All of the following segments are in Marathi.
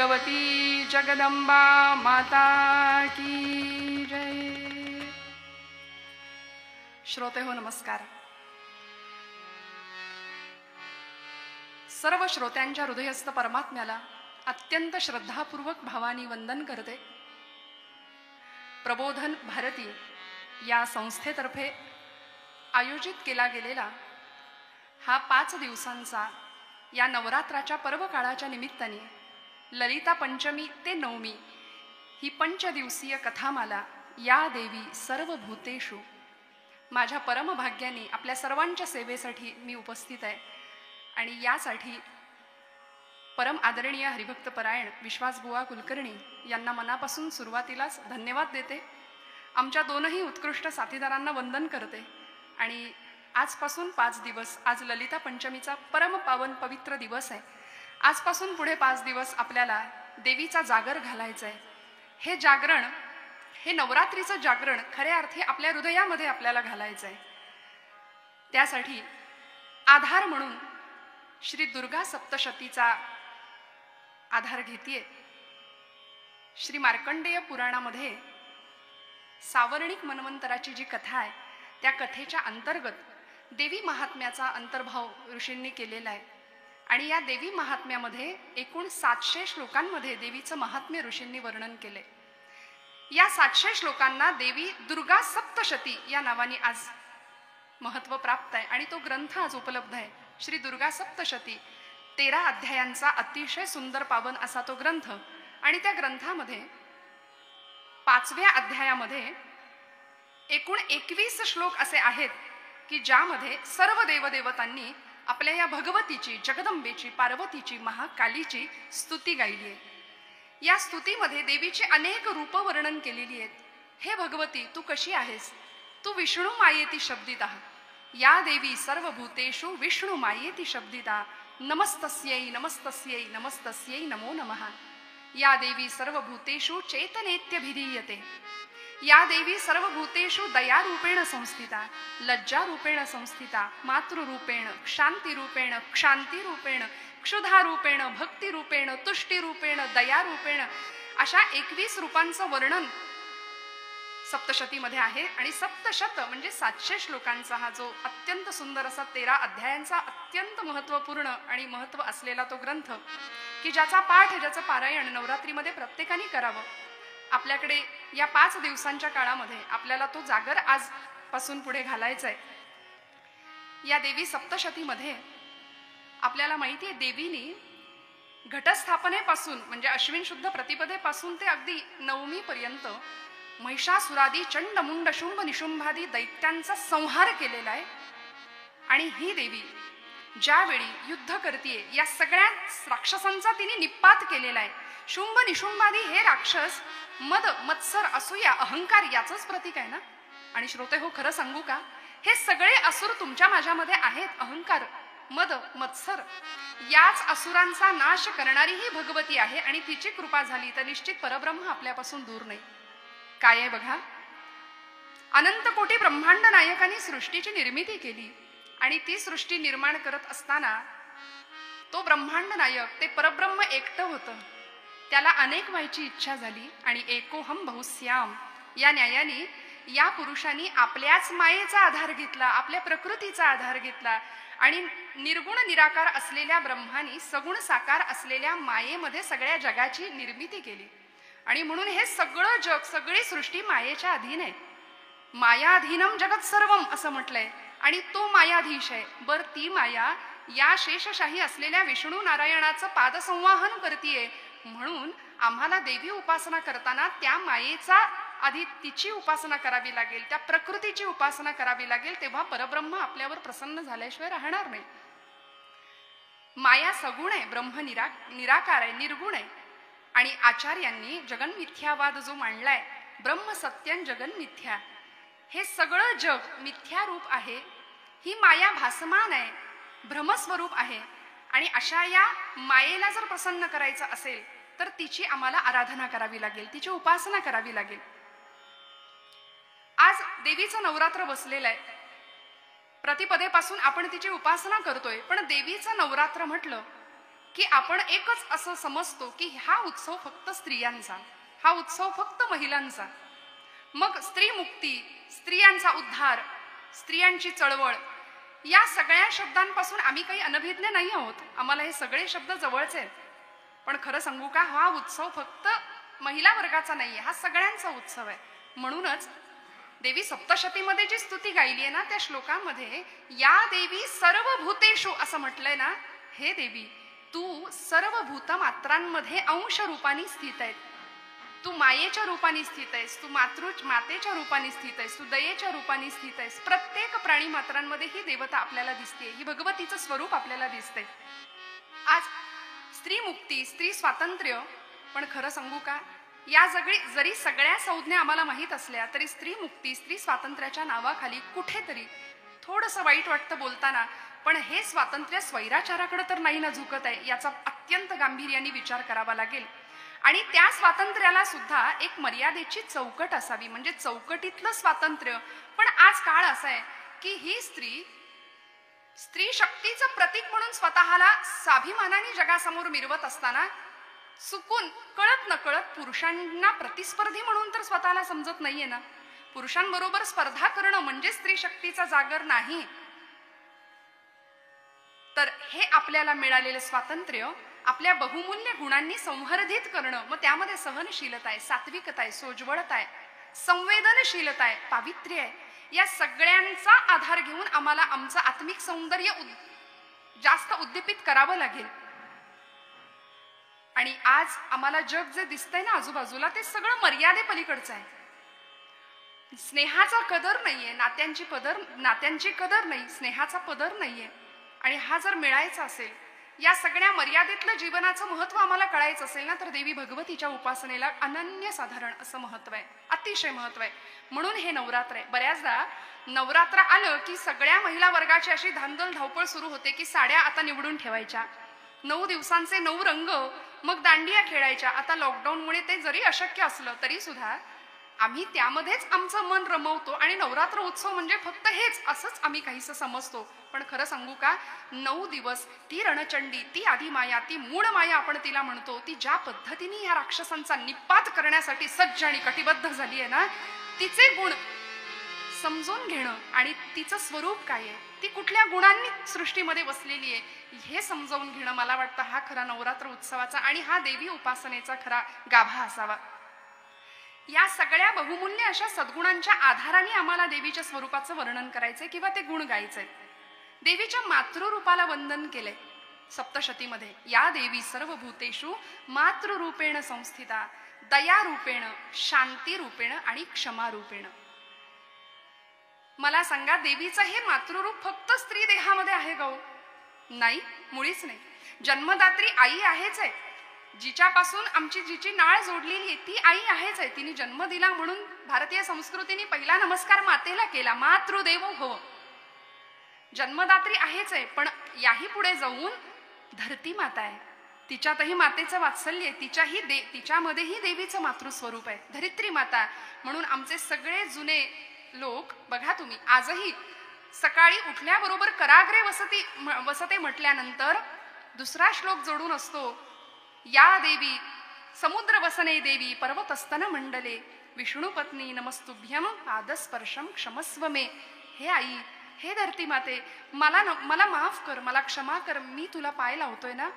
भगवती जगदंबा माता की जय। श्रोते हो नमस्कार। सर्व श्रोत्यांच्या हृदयस्थ परमात्म्याला अत्यंत श्रद्धापूर्वक भावानी वंदन करते। प्रबोधन भारती या संस्थेतर्फे आयोजित केला गेलेला हा 5 दिवसांचा या नवरात्राच्या पर्व काळाच्या निमित्ताने ललिता पंचमी ते नवमी ही 5 दिवसीय कथामाला या देवी सर्व भूतेषु माझ्या परमभाग्याने आपल्या सर्वांच्या सेवेसाठी मी उपस्थित आहे। आणि यासाठी परम आदरणीय हरिभक्त परायण विश्वासबुवा कुलकर्णी यांना मनापासून सुरुवातीलाच धन्यवाद देते। आमच्या दोनही उत्कृष्ट साथीदारांना वंदन करते। आणि आजपासून 5 दिवस, आज ललिता पंचमीचा परम पावन पवित्र दिवस आहे। आजपासून पुढे 5 दिवस आपल्याला देवीचा जागर घालायचा आहे। हे जागरण, हे नवरात्रीचं जागरण खऱ्या अर्थी आपल्या हृदयामध्ये आपल्याला घालायचं आहे। त्यासाठी आधार म्हणून श्री दुर्गा सप्तशतीचा आधार घेतीये। श्री मार्कंडेय पुराणामध्ये सावर्णिक मन्वंतराची जी कथा आहे त्या कथेच्या अंतर्गत देवी महात्म्याचा अंतर्भाव ऋषींनी केलेला आहे। आणि या देवी महात्म्यामध्ये एकूण 700 श्लोकांमध्ये देवीचं महात्म्य ऋषींनी वर्णन केले। या 700 श्लोकांना देवी दुर्गा सप्तशती या नावाने आज महत्व प्राप्त आहे। आणि तो ग्रंथ आज उपलब्ध आहे। श्री दुर्गा सप्तशती 13 अध्यायांचा अतिशय सुंदर पावन असा तो ग्रंथ। आणि त्या ग्रंथामध्ये 5व्या अध्यायामध्ये एकूण 21 श्लोक असे आहेत की ज्यामध्ये सर्व देवदेवतांनी आपल्या या भगवतीची, जगदंबेची, पार्वतीची, महाकालीची स्तुती गायली आहे। या स्तुतीमध्ये देवीची अनेक रूप वर्णन केलेली आहेत। हे भगवती, तू कशी आहेस? तू विष्णू मायेती शब्दिता, या देवी सर्व भूतेषु विष्णू मायेती शब्दिता, नमस्तस्यै नमस्तस्यै नमस्तस्यै नमो नमः। या देवी सर्व भूतेषु चैतन्येत्यभिधीयते, या देवी सर्व भूतेषु दयारूपेण संस्थिता, लज्जारूपेण संस्थिता, मातृरूपेण, क्षांतिरूपेण, क्षांतिरूपेण, क्षुधारूपेण, भक्तिरूपेण, तुष्टिरूपेण, दयारूपेण अशा 21 रूपांचं वर्णन सप्तशतीमध्ये आहे। आणि सप्तशत म्हणजे 700 श्लोकांचा हा जो अत्यंत सुंदर असा 13 अध्यायांचा अत्यंत महत्त्वपूर्ण आणि महत्त्व असलेला तो ग्रंथ की ज्याचा पाठ, ज्याचं पारायण नवरात्रीमध्ये प्रत्येकाने करावं। आपल्याकडे या 5 दिवसांच्या काळामध्ये आपल्याला तो जागर आजपासून पुढे घालायचा आहे। या देवी सप्तशतीमध्ये आपल्याला माहिती आहे देवीनी घटस्थापनेपासून म्हणजे अश्विन शुद्ध प्रतिपदेपासून ते अगदी नवमी पर्यंत महिषासुरादी चंड मुंड शुंभ निशुंभादी दैत्यांचा संहार केलेला आहे। आणि ही देवी ज्यावेळी युद्ध करतीये या सगळ्या राक्षसांचा तिने निपात केलेला आहे। शुंभ निशुंभादी हे राक्षस मद, मत्सर, असूया, अहंकार याचंच प्रतीक आहे ना। आणि श्रोते हो, खरं सांगू का, हे सगळे असुर तुमच्या माझ्यामध्ये आहेत। अहंकार, मद, मत्सर याच असुरांचा नाश करणारी ही भगवती आहे। आणि तिची कृपा झाली तर निश्चित परब्रह्म आपल्यापासून दूर नाही। काय आहे बघा, अनंत कोटी ब्रह्मांड नायकांनी सृष्टीची निर्मिती केली। आणि ती सृष्टी निर्माण करत असताना तो ब्रह्मांड नायक, ते परब्रह्म एकटं होतं, त्याला अनेक व्हायची इच्छा झाली। आणि एकोहम बहुश्याम या न्यायाने या पुरुषांनी आपल्याच मायेचा आधार घेतला, आपल्या प्रकृतीचा आधार घेतला। आणि निर्गुण निराकार असलेल्या ब्रह्मानी सगुण साकार असलेल्या मायेमध्ये सगळ्या जगाची निर्मिती केली। आणि म्हणून हे सगळं जग, सगळी सृष्टी मायेच्या अधीन आहे। मायाधीनम जगत सर्वम असं म्हटलंय। आणि तो मायाधीश आहे। बर ती माया या शेषशाही असलेल्या विष्णू नारायणाचं पादसंवाहन करतीये। म्हणून आम्हाला देवी उपासना करताना त्या मायेचा आधी तिची उपासना करावी लागेल, त्या प्रकृतीची उपासना करावी लागेल, तेव्हा परब्रह्म आपल्यावर प्रसन्न झाल्याशिवाय राहणार नाही। माया सगुण आहे, ब्रह्म निराकार आहे, निर्गुण आहे। आणि आचार्यांनी जगन्मिथ्यावाद जो मांडलाय, ब्रह्म सत्यं जगन्मिथ्या, हे सगळं जग मिथ्या रूप आहे। ही माया भासमान आहे, भ्रमस्वरूप आहे। आणि अशा या मायेला जर प्रसन्न करायचं असेल तर तिची आम्हाला आराधना करावी लागेल, तिची उपासना करावी लागेल। आज देवीचं नवरात्र बसलेलं आहे। प्रतिपदेपासून आपण तिची उपासना करतोय। पण देवीचं नवरात्र म्हटलं की आपण एकच असं समजतो की हा उत्सव फक्त स्त्रियांचा, हा उत्सव फक्त महिलांचा. मग स्त्री मुक्ती, स्त्रियांचा उद्धार, स्त्रियांची चळवळ, या सगळ्या शब्दांपासून आम्ही काही अनभिज्ञ नाही आहोत. आम्हाला हे सगळे शब्द जवळचे आहेत. पण खरं सांगू का, हा उत्सव फक्त महिला वर्गाचा नाहीये, हा सगळ्यांचा उत्सव आहे. म्हणूनच देवी सप्तशतीमध्ये जी स्तुती गायली आहे ना, त्या श्लोकामध्ये या देवी सर्व भूतेषु असं म्हटलंय ना, हे देवी तू सर्व भूतमात्रांमध्ये अंश रूपाने स्थित आहेस. तू मायेच्या रूपाने स्थित आहेस, तू मातेच्या रूपाने स्थित आहेस, तू दयेच्या रूपाने स्थित आहेस. प्रत्येक प्राणी मात्रांमध्ये ही देवता आपल्याला दिसते, ही भगवतीचं स्वरूप आपल्याला दिसते. आज स्त्री मुक्ती, स्त्री स्वातंत्र्य, पण खरं सांगू का, या जरी सगळ्या संज्ञा आम्हाला माहीत असल्या तरी स्त्री मुक्ती, स्त्री स्वातंत्र्याच्या नावाखाली कुठेतरी थोडंसं वाईट वाटतं बोलताना. पण हे स्वातंत्र्य स्वैराचाराकडे तर नाही ना झुकत आहे, याचा अत्यंत गांभीर्याने विचार करावा लागेल. आणि त्या स्वातंत्र्याला सुद्धा एक मर्यादेची चौकट असावी, म्हणजे चौकटीतलं स्वातंत्र्य. पण आज काळ असा आहे की ही स्त्री शक्तीचं प्रतीक म्हणून स्वतःला स्वाभिमानाने जगासमोर मिरवत असताना चुकून कळत नकळत पुरुषांना प्रतिस्पर्धी म्हणून तर स्वतःला समजत नाहीये ना. पुरुषांबरोबर स्पर्धा करणं म्हणजे स्त्री शक्तीचा जागर नाही. तर हे आपल्याला मिळालेलं स्वातंत्र्य आपल्या बहुमूल्य गुणांनी संवर्धित करणं, मग त्यामध्ये सहनशीलता आहे, सात्विकता आहे, सोज्वळता आहे, संवेदनशीलता आहे, पावित्र्य आहे, या सगळ्यांचा आधार घेऊन आम्हाला आमचं आत्मिक सौंदर्य जास्त उद्दीपित करावं लागेल. आणि आज आम्हाला जग जे दिसतंय ना आजूबाजूला, ते सगळं मर्यादेपलीकडचं आहे. स्नेहाचा कदर नाहीये, नात्यांची कदर नाही, स्नेहाचा पदर नाहीये. आणि हा जर मिळायचा असेल, या सगळ्या मर्यादेतलं जीवनाचं महत्व आम्हाला कळायचं असेल ना, तर देवी भगवतीच्या उपासनेला अनन्यसाधारण असं महत्व आहे, अतिशय महत्व आहे. म्हणून हे नवरात्र आहे. बऱ्याचदा नवरात्र आलं की सगळ्या महिला वर्गाची अशी धांदल धावपळ सुरू होते की साड्या आता निवडून ठेवायच्या, 9 दिवसांचे 9 रंग, मग दांडिया खेळायच्या. आता लॉकडाऊनमुळे ते जरी अशक्य असलं तरी सुद्धा आम्ही त्यामध्येच आमचं मन रमवतो आणि नवरात्र उत्सव म्हणजे फक्त हेच असंच आम्ही काहीसं समजतो. पण खरं सांगू का, 9 दिवस ती रणचंडी, ती आदिमाया, ती मूळ माया आपण तिला म्हणतो, ती ज्या पद्धतीने या राक्षसांचा निपात करण्यासाठी सज्ज आणि कटिबद्ध झाली आहे ना, तिचे गुण समजून घेणं आणि तिचं स्वरूप काय आहे, ती कुठल्या गुणांनी सृष्टीमध्ये वसलेली आहे, हे समजावून घेणं, मला वाटतं हा खरा नवरात्र उत्सवाचा आणि हा देवी उपासनेचा खरा गाभा असावा. या सगळ्या बहुमूल्य अशा सद्गुणांच्या आधाराने आम्हाला देवीच्या स्वरूपाचं वर्णन करायचंय किंवा ते गुण गायचंय. देवीच्या मातृरूपाला वंदन केलंय सप्तशतीमध्ये. या देवी सर्व भूतेषु मातृरूपेण संस्थिता, दयारूपेण, शांतीरूपेण आणि क्षमारूपेण. मला सांगा, देवीचं हे मातृरूप फक्त स्त्री देहामध्ये आहे का? नाही, मुळीच नाही. जन्मदात्री आई आहेच आहे, जिच्यापासून जिची नाळ जोडलेली आहे ती आई आहेच आहे. तिने जन्म दिला म्हणून भारतीय संस्कृतीने पहिला नमस्कार मातेला केला, मातृदेवो भव. जन्मदात्री आहेच आहे, पण याही पुढे जाऊन धरती माता आहे, तिच्यातही मातेचं वात्सल्य आहे, तिच्यामध्येही देवीचं मातृस्वरूप आहे, धरित्री माता. म्हणून आमचे सगळे जुने लोक बघा तुम्ही, आजही सकाळी उठल्याबरोबर कराग्रे वसते म्हटल्यानंतर दुसरा श्लोक जोडून असतो, या देवी समुद्र वसने देवी पर्वतस्तन मंडले विष्णुपत्नी नमस्तुभ्यम पादस्पर्शम क्षमस्व मे. हे आई, हे धरती माते, मला माफ कर, मला क्षमा कर, मी तुला पाय लावतोय ना.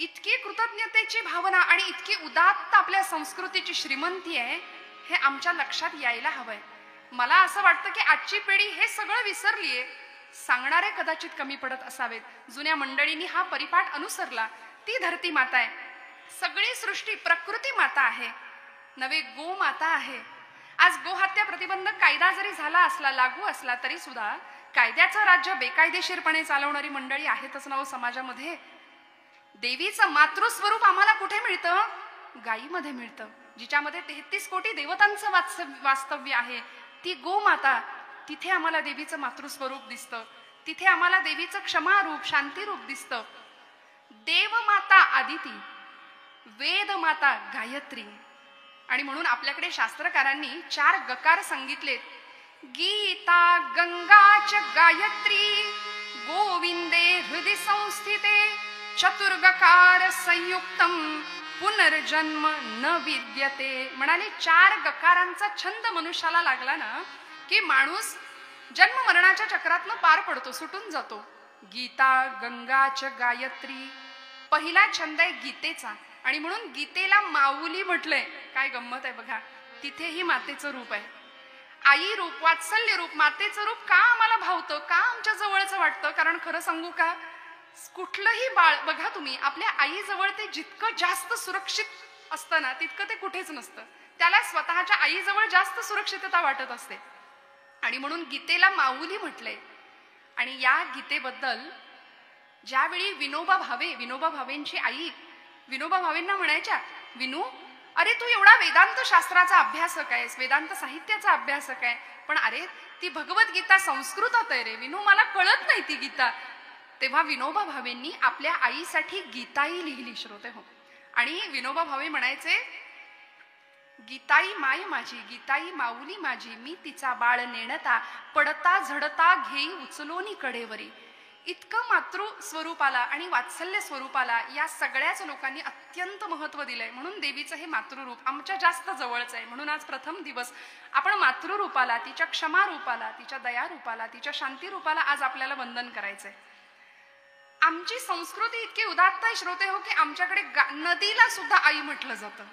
इतकी कृतज्ञतेची भावना आणि इतकी उदात्त आपल्या संस्कृतीची श्रीमंती आहे, हे आमच्या लक्षात यायला हवंय. मला असं वाटतं की आजची पिढी हे सगळं विसरलीये. सांगणारे कदाचित कमी पडत असावेत. जुन्या मंडळींनी हा परिपाठ अनुसरला. ती धरती माता आहे, सगळी सृष्टी प्रकृती माता आहे, नवे गो माता आहे. आज गोहत्या प्रतिबंधक कायदा जरी झाला असला, लागू असला, तरी सुद्धा कायद्याचं राज्य बेकायदेशीरपणे चालवणारी मंडळी आहेतच ना समाजामध्ये. देवीचं मातृस्वरूप आम्हाला कुठे मिळतं? गायीमध्ये मिळतं, जिच्यामध्ये 33 कोटी देवतांचं वास्तव्य आहे. ती गोमाता, तिथे आम्हाला देवीचं मातृस्वरूप दिसतं, तिथे आम्हाला देवीचं क्षमारूप, शांतीरूप दिसतं. देवमाता आदिती, वेदमाता गायत्री. आणि म्हणून आपल्याकडे शास्त्रकारांनी 4 गकार सांगितलेत. गीता गंगा च गायत्री गोविंदे हृदय संस्थिते चतुर्गकार संयुक्तम पुनर्जन्म न विद्यते. म्हणाले 4 गकारांचा छंद मनुष्याला लागला ना की माणूस जन्म मरणाच्या चक्रातनं पार पडतो, सुटून जातो. गीता गंगाच गायत्री पहिला छंद आहे गीतेचा, आणि म्हणून गीतेला माऊली म्हटलंय. काय गंमत आहे बघा, तिथेही मातेचं रूप आहे. आई रूप, वात्सल्य रूप, मातेचं रूप का आम्हाला भावतं, का आमच्या जवळचं वाटतं? कारण खरं सांगू का, कुठलंही बाळ बघा तुम्ही, आपल्या आईजवळ ते जितकं जास्त सुरक्षित असतं ना तितकं ते कुठेच नसतं. त्याला स्वतःच्या आईजवळ जास्त सुरक्षितता वाटत असते, आणि म्हणून गीतेला माऊली म्हटलंय. आणि या गीतेबद्दल ज्यावेळी विनोबा भावेंची आई विनोबा भावेंना म्हणायच्या, विनू अरे तू एवढा वेदांत शास्त्राचा अभ्यासक आहेस, वेदांत साहित्याचा अभ्यासक आहे, पण अरे ती भगवद्गीता संस्कृतात आहे रे विनू, मला कळत नाही ती गीता. तेव्हा विनोबा भावेंनी आपल्या आईसाठी गीताई लिहिली श्रोते हो. आणि विनोबा भावे म्हणायचे, गीताई माय माझी, गीताई माऊली माझी, मी तिचा बाळ नेणता, पडता झडता घेई उचलोनी कडेवरी. इतकं मातृ स्वरूपाला आणि वात्सल्य स्वरूपाला या सगळ्याच लोकांनी अत्यंत महत्व दिलंय. म्हणून देवीचं हे मातृरूप आमच्या जास्त जवळचं आहे. म्हणून आज प्रथम दिवस आपण मातृरूपाला, तिच्या क्षमा रूपाला, तिच्या दया रूपाला, तिच्या शांती रूपाला आज आपल्याला वंदन करायचंय. आमची संस्कृती इतकी उदात्त आहे श्रोते हो की आमच्याकडे नदीला सुद्धा आई म्हटलं जातं.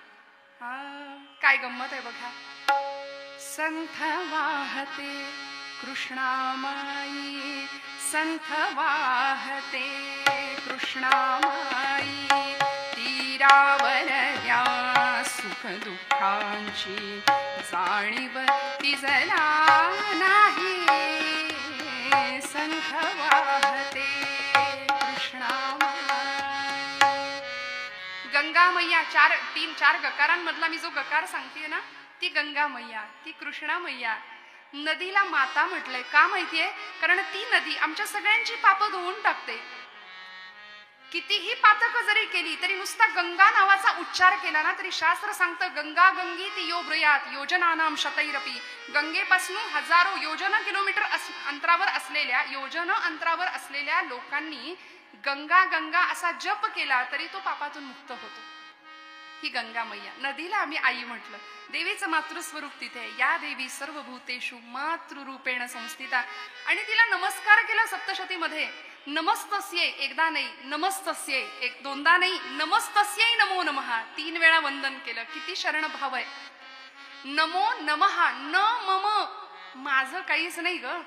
काय गंमत आहे बघा. संथ वाहते कृष्णामाई, संथ वाहते कृष्णामाई, तीरावर या सुख दुःखांची जाणीव तिजला नाही. संथ वाहते गंगा मैया. 4 गकारांमधला मी जो गकार सांगतेय ना, ती गंगा मैया, ती कृष्णा मैया. नदीला माता म्हटलंय का माहितीये? कारण ती नदी आमच्या सगळ्यांची पापं धुवून टाकते. कितीही पातक जरी केली तरी नुसता गंगा नावाचा उच्चार केला ना तरी शास्त्र सांगतं, गंगा गंगी ती यो ब्रयात योजनानाम शतैरपी. गंगेपासून हजारो योजन किलोमीटर अंतरावर असलेल्या लोकांनी गंगा गंगा असा जप केला तरी तो पापातून मुक्त होतो. ही गंगा मैया. नदीला आम्ही आई म्हटलं. देवीचं मातृस्वरूप तिथे आहे. या देवी सर्व भूतेषु मातृरूपेण संस्थिता. आणि तिला नमस्कार केला सप्तशतीमध्ये. नमस्तस्यै एकदा नाही, नमस्तस्यै दोनदा नाही, नमस्तस्यै नमो नमः 3 वेळा वंदन केलं. किती शरण भाव आहे. नमो नमः, न मम, माझं काहीच नाही ग.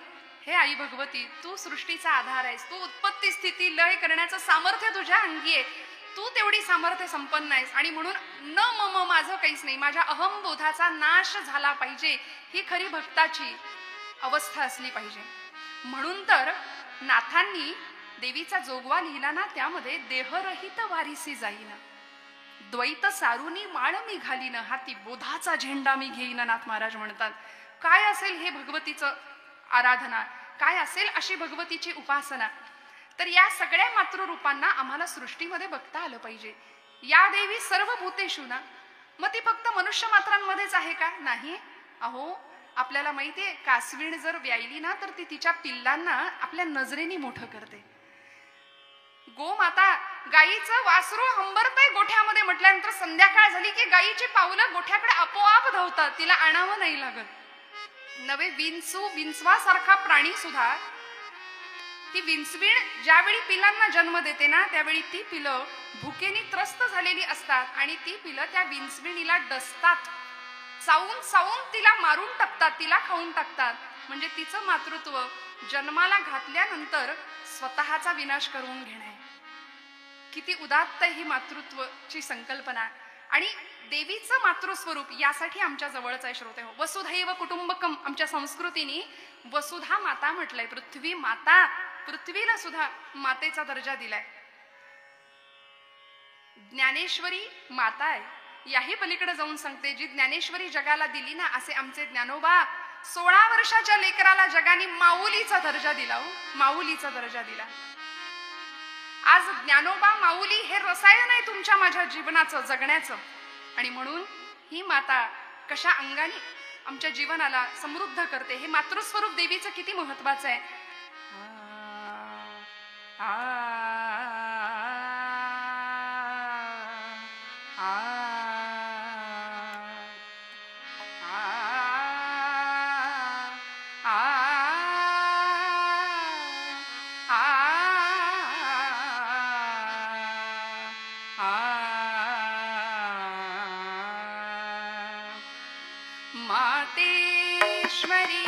हे आई भगवती, तू सृष्टीचा आधार आहेस, तू उत्पत्ती स्थिती लय करण्याचं सामर्थ्य तुझ्या अंगी आहे, तू तेवढी सामर्थ्य संपन्न आहेस. आणि म्हणून न मम, माझं काहीच नाही, माझ्या अहमबोधाचा नाश झाला पाहिजे, ही खरी भक्ताची अवस्था असली पाहिजे. म्हणून तर नाथांनी देवीचा जोगवा लिहिला ना, त्यामध्ये देहरहित वारिसी जाईन, द्वैत सारुनी माळ मी घालीन, हाती बोधाचा झेंडा मी घेईन, नाथ महाराज म्हणतात. काय असेल हे भगवतीचं आराधना, काय असेल अशी भगवतीची उपासना. तर या सगळ्या मातृरूपांना आम्हाला सृष्टीमध्ये बघता आलं पाहिजे. या देवी सर्व भूतेषु ना, मग ती फक्त मनुष्य मात्रांमध्येच आहे का? नाही. अहो आपल्याला माहितीये, कासवीण जर व्यायली ना तर ती तिच्या पिल्लांना आपल्या नजरेने मोठं करते. गोमाता, गायीचं वासरू हंबरतय गोठ्यामध्ये म्हटल्यानंतर संध्याकाळ झाली की गायीची पावलं गोठ्याकडे आपोआप धावतात, तिला आणावं नाही लागत. नवे विंचवा सारखा प्राणी सुद्धा, ती विंचवीण ज्यावेळी पिलांना जन्म देते ना त्यावेळी ती पिलं भुकेने त्रस्त झालेली असतात आणि ती पिलं त्या विंचविणीला डसतात, चावून तिला मारून टाकतात, तिला खाऊन टाकतात. म्हणजे तिचं मातृत्व जन्माला घातल्यानंतर स्वतःचा विनाश करून घेणे. किती उदात्त ही मातृत्वाची संकल्पना. आणि देवीचं मातृस्वरूप यासाठी आमच्या जवळच आहे श्रोते हो. वसुधैव कुटुंबकम आमच्या संस्कृतीने वसुधा माता म्हटलंय. पृथ्वी माता, पृथ्वीला सुद्धा मातेचा दर्जा दिलाय. ज्ञानेश्वरी माता आहे. याही पलीकडे जाऊन सांगते, जी ज्ञानेश्वरी जगाला दिली ना, असे आमचे ज्ञानोबा 16 वर्षाच्या लेकराला जगाने माऊलीचा दर्जा दिला. माऊलीचा दर्जा दिला. आज ज्ञानोबा माऊली हे रसायन आहे तुमच्या माझ्या जीवनाचं, जगण्याचं. आणि म्हणून ही माता कशा अंगाने आमच्या जीवनाला समृद्ध करते. हे मातृस्वरूप देवीचं किती महत्वाचं आहे. मातेश्वरी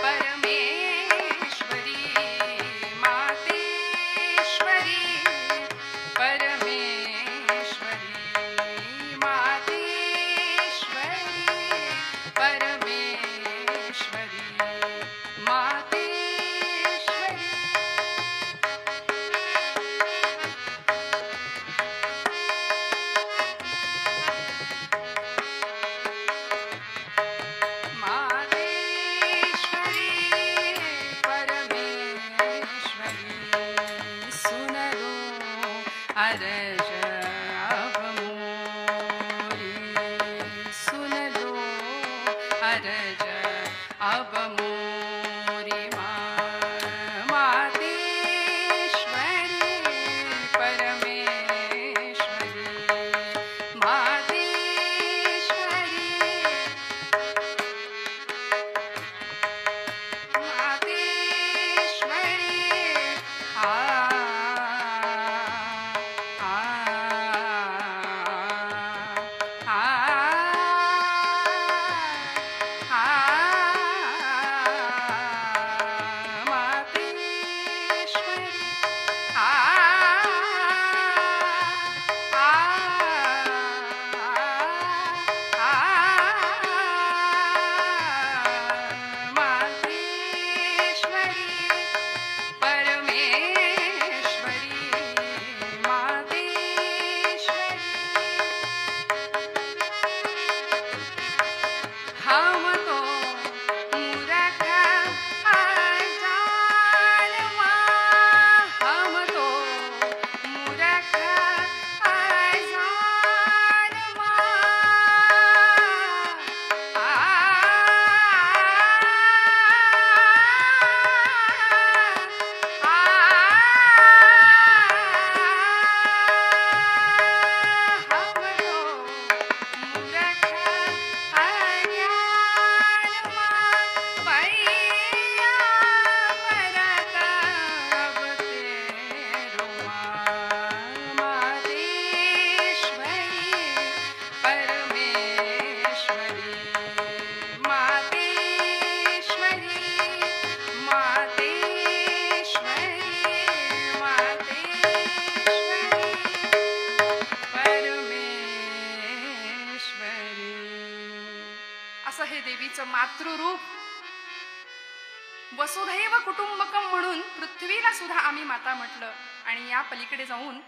परमेश्वरी मातेश्वरी परमेश्वरी मातेश्वरी परमेश्वरी मातेश्वरी अरज अब मोरी सुन लो अरज अब मोरी मातेश्वरी परमेश्वरी मातेश्वरी मातेश्वरी असं हे देवीचं मातृरूप. वसुधैव कुटुंबकम म्हणून पृथ्वीला सुद्धा आम्ही माता म्हटलं. आणि या पलीकडे जाऊन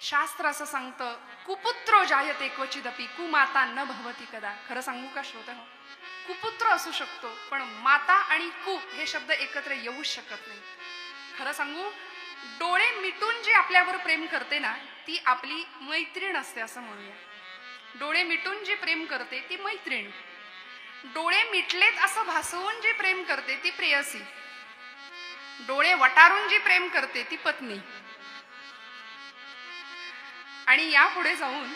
शास्त्र असं सांगतं, कुपुत्रो जायते क्वचिदपि कुमाता न भवती कदा. खरं सांगू का श्रोते, कुपुत्र असू शकतो पण माता आणि कु हे शब्द एकत्र येऊ शकत नाही. खरं सांगू, डोळे मिटून जी आपल्यावर प्रेम करते ना ती आपली मैत्रीण असते असं म्हणूया. डोळे मिटून जी प्रेम करते ती मैत्रीण. डोळे मिटलेत असं भासवून जी प्रेम करते ती प्रेयसी. डोळे वटारून जी प्रेम करते ती पत्नी. आणि यापुढे जाऊन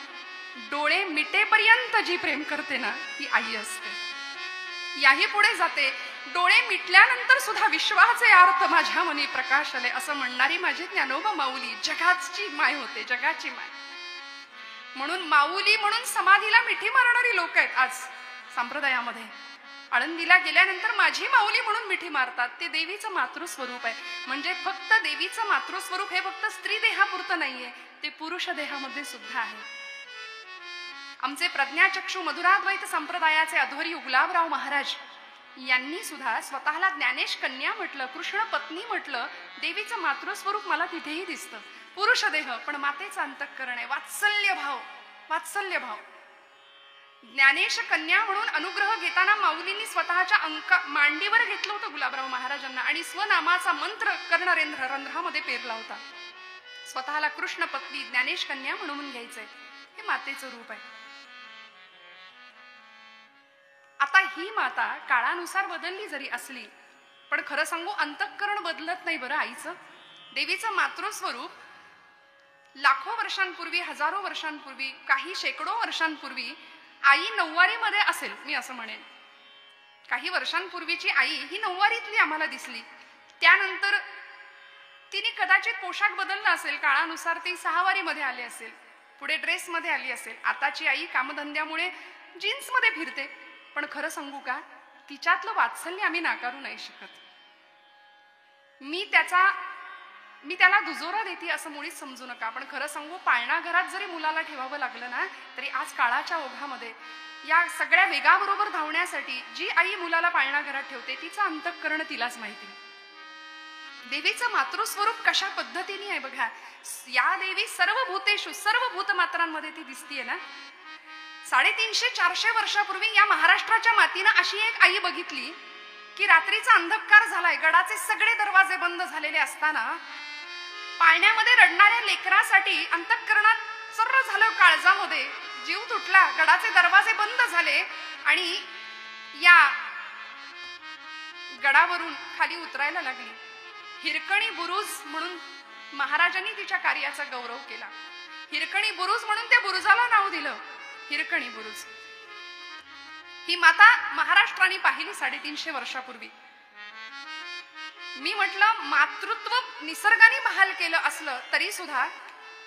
डोळे मिटेपर्यंत जी प्रेम करते ना ती आई असते. याही पुढे जाते, डोळे मिटल्यानंतर सुद्धा विश्वाचे अर्थ माझ्या मनी प्रकाश आले असं म्हणणारी माझी ज्ञानोबा माऊली जगाची माय होते, जगाची माय. म्हणून माऊली म्हणून समाधीला मिठी मारणारी लोक आहेत आज संप्रदायामध्ये. आळंदीला गेल्यानंतर माझी माऊली म्हणून मिठी मारतात. ते देवीचं मातृस्वरूप आहे. म्हणजे फक्त देवीचं मातृस्वरूप हे फक्त स्त्री देहापुरतं नाहीये, ते पुरुष देहामध्ये सुद्धा आहे. आमचे प्रज्ञाचक्षु मधुराद्वैत संप्रदायाचे अध्वरी गुलाबराव महाराज यांनी सुद्धा स्वतःला ज्ञानेश कन्या म्हटलं, कृष्ण पत्नी म्हटलं. देवीचं मातृस्वरूप मला तिथेही दिसतं. पुरुष देह पण मातेचं अंतःकरण आहे. वात्सल्य भाव, वात्सल्य भाव. ज्ञानेश कन्या म्हणून अनुग्रह घेताना माऊलींनी स्वतःच्या मांडीवर घेतलं होतं गुलाबराव महाराजांना आणि स्वनामाचा मंत्र कर्णरेंद्र रंध्रामध्ये पेरला होता. स्वतःला कृष्ण पत्नी ज्ञानेश कन्या म्हणून घ्यायचंय. हे मातेचं रूप आहे. आता ही माता काळानुसार बदलली जरी असली पण खरं सांगू अंतःकरण बदलत नाही बरं आईचं. देवीचं मातृस्वरूप लाखो वर्षांपूर्वी, हजारो वर्षांपूर्वी, काही शेकडो वर्षांपूर्वी आई नऊवारीमध्ये असेल मी असं म्हणेन. काही वर्षांपूर्वीची आई ही नऊवारीतली आम्हाला दिसली. त्यानंतर तिने कदाचित पोशाख बदलला असेल, काळानुसार ती सहावारीमध्ये आली असेल, पुढे ड्रेसमध्ये आली असेल. आताची आई कामधंद्यामुळे जीन्समध्ये फिरते. पण खरं सांगू का, तिच्यातलं वात्सल्य आम्ही नाकारू नाही शकत. मी त्याला दुजोरा देते असं मुळीच समजू नका. पण खरं सांगू, पाळणा घरात जरी मुलाला ठेवावं लागलं ना, तरी आज काळाच्या ओघामध्ये या सगळ्या वेगाबरोबर धावण्यासाठी जी आई मुलाला पाळणा घरात ठेवते, तिचं अंतःकरण तिलाच माहिती. देवीचं मातृस्वरूप कशा पद्धतीने आहे बघा. या देवी सर्व भूतेषु, सर्व भूतमात्रांमध्ये ती दिसतीये ना. 350-400 वर्षापूर्वी या महाराष्ट्राच्या मातीनं अशी एक आई बघितली की रात्रीचा अंधकार झालाय, गडाचे सगळे दरवाजे बंद झालेले असताना पाळण्यामध्ये रडणाऱ्या लेकरासाठी अंतःकरणात सर्र झालं, काळजामध्ये जीव तुटला, गडाचे दरवाजे बंद झाले आणि या गडावरून खाली उतरायला लागली. हिरकणी बुरुज म्हणून महाराजांनी तिच्या कार्याचा गौरव केला. हिरकणी बुरुज म्हणून त्या बुरुजाला नाव दिलं हिरकणी बुरुज. ही माता महाराष्ट्राने पाहिली 350 वर्षापूर्वी. मी म्हटलं, मातृत्व निसर्गाने बहाल केलं असलं तरी सुद्धा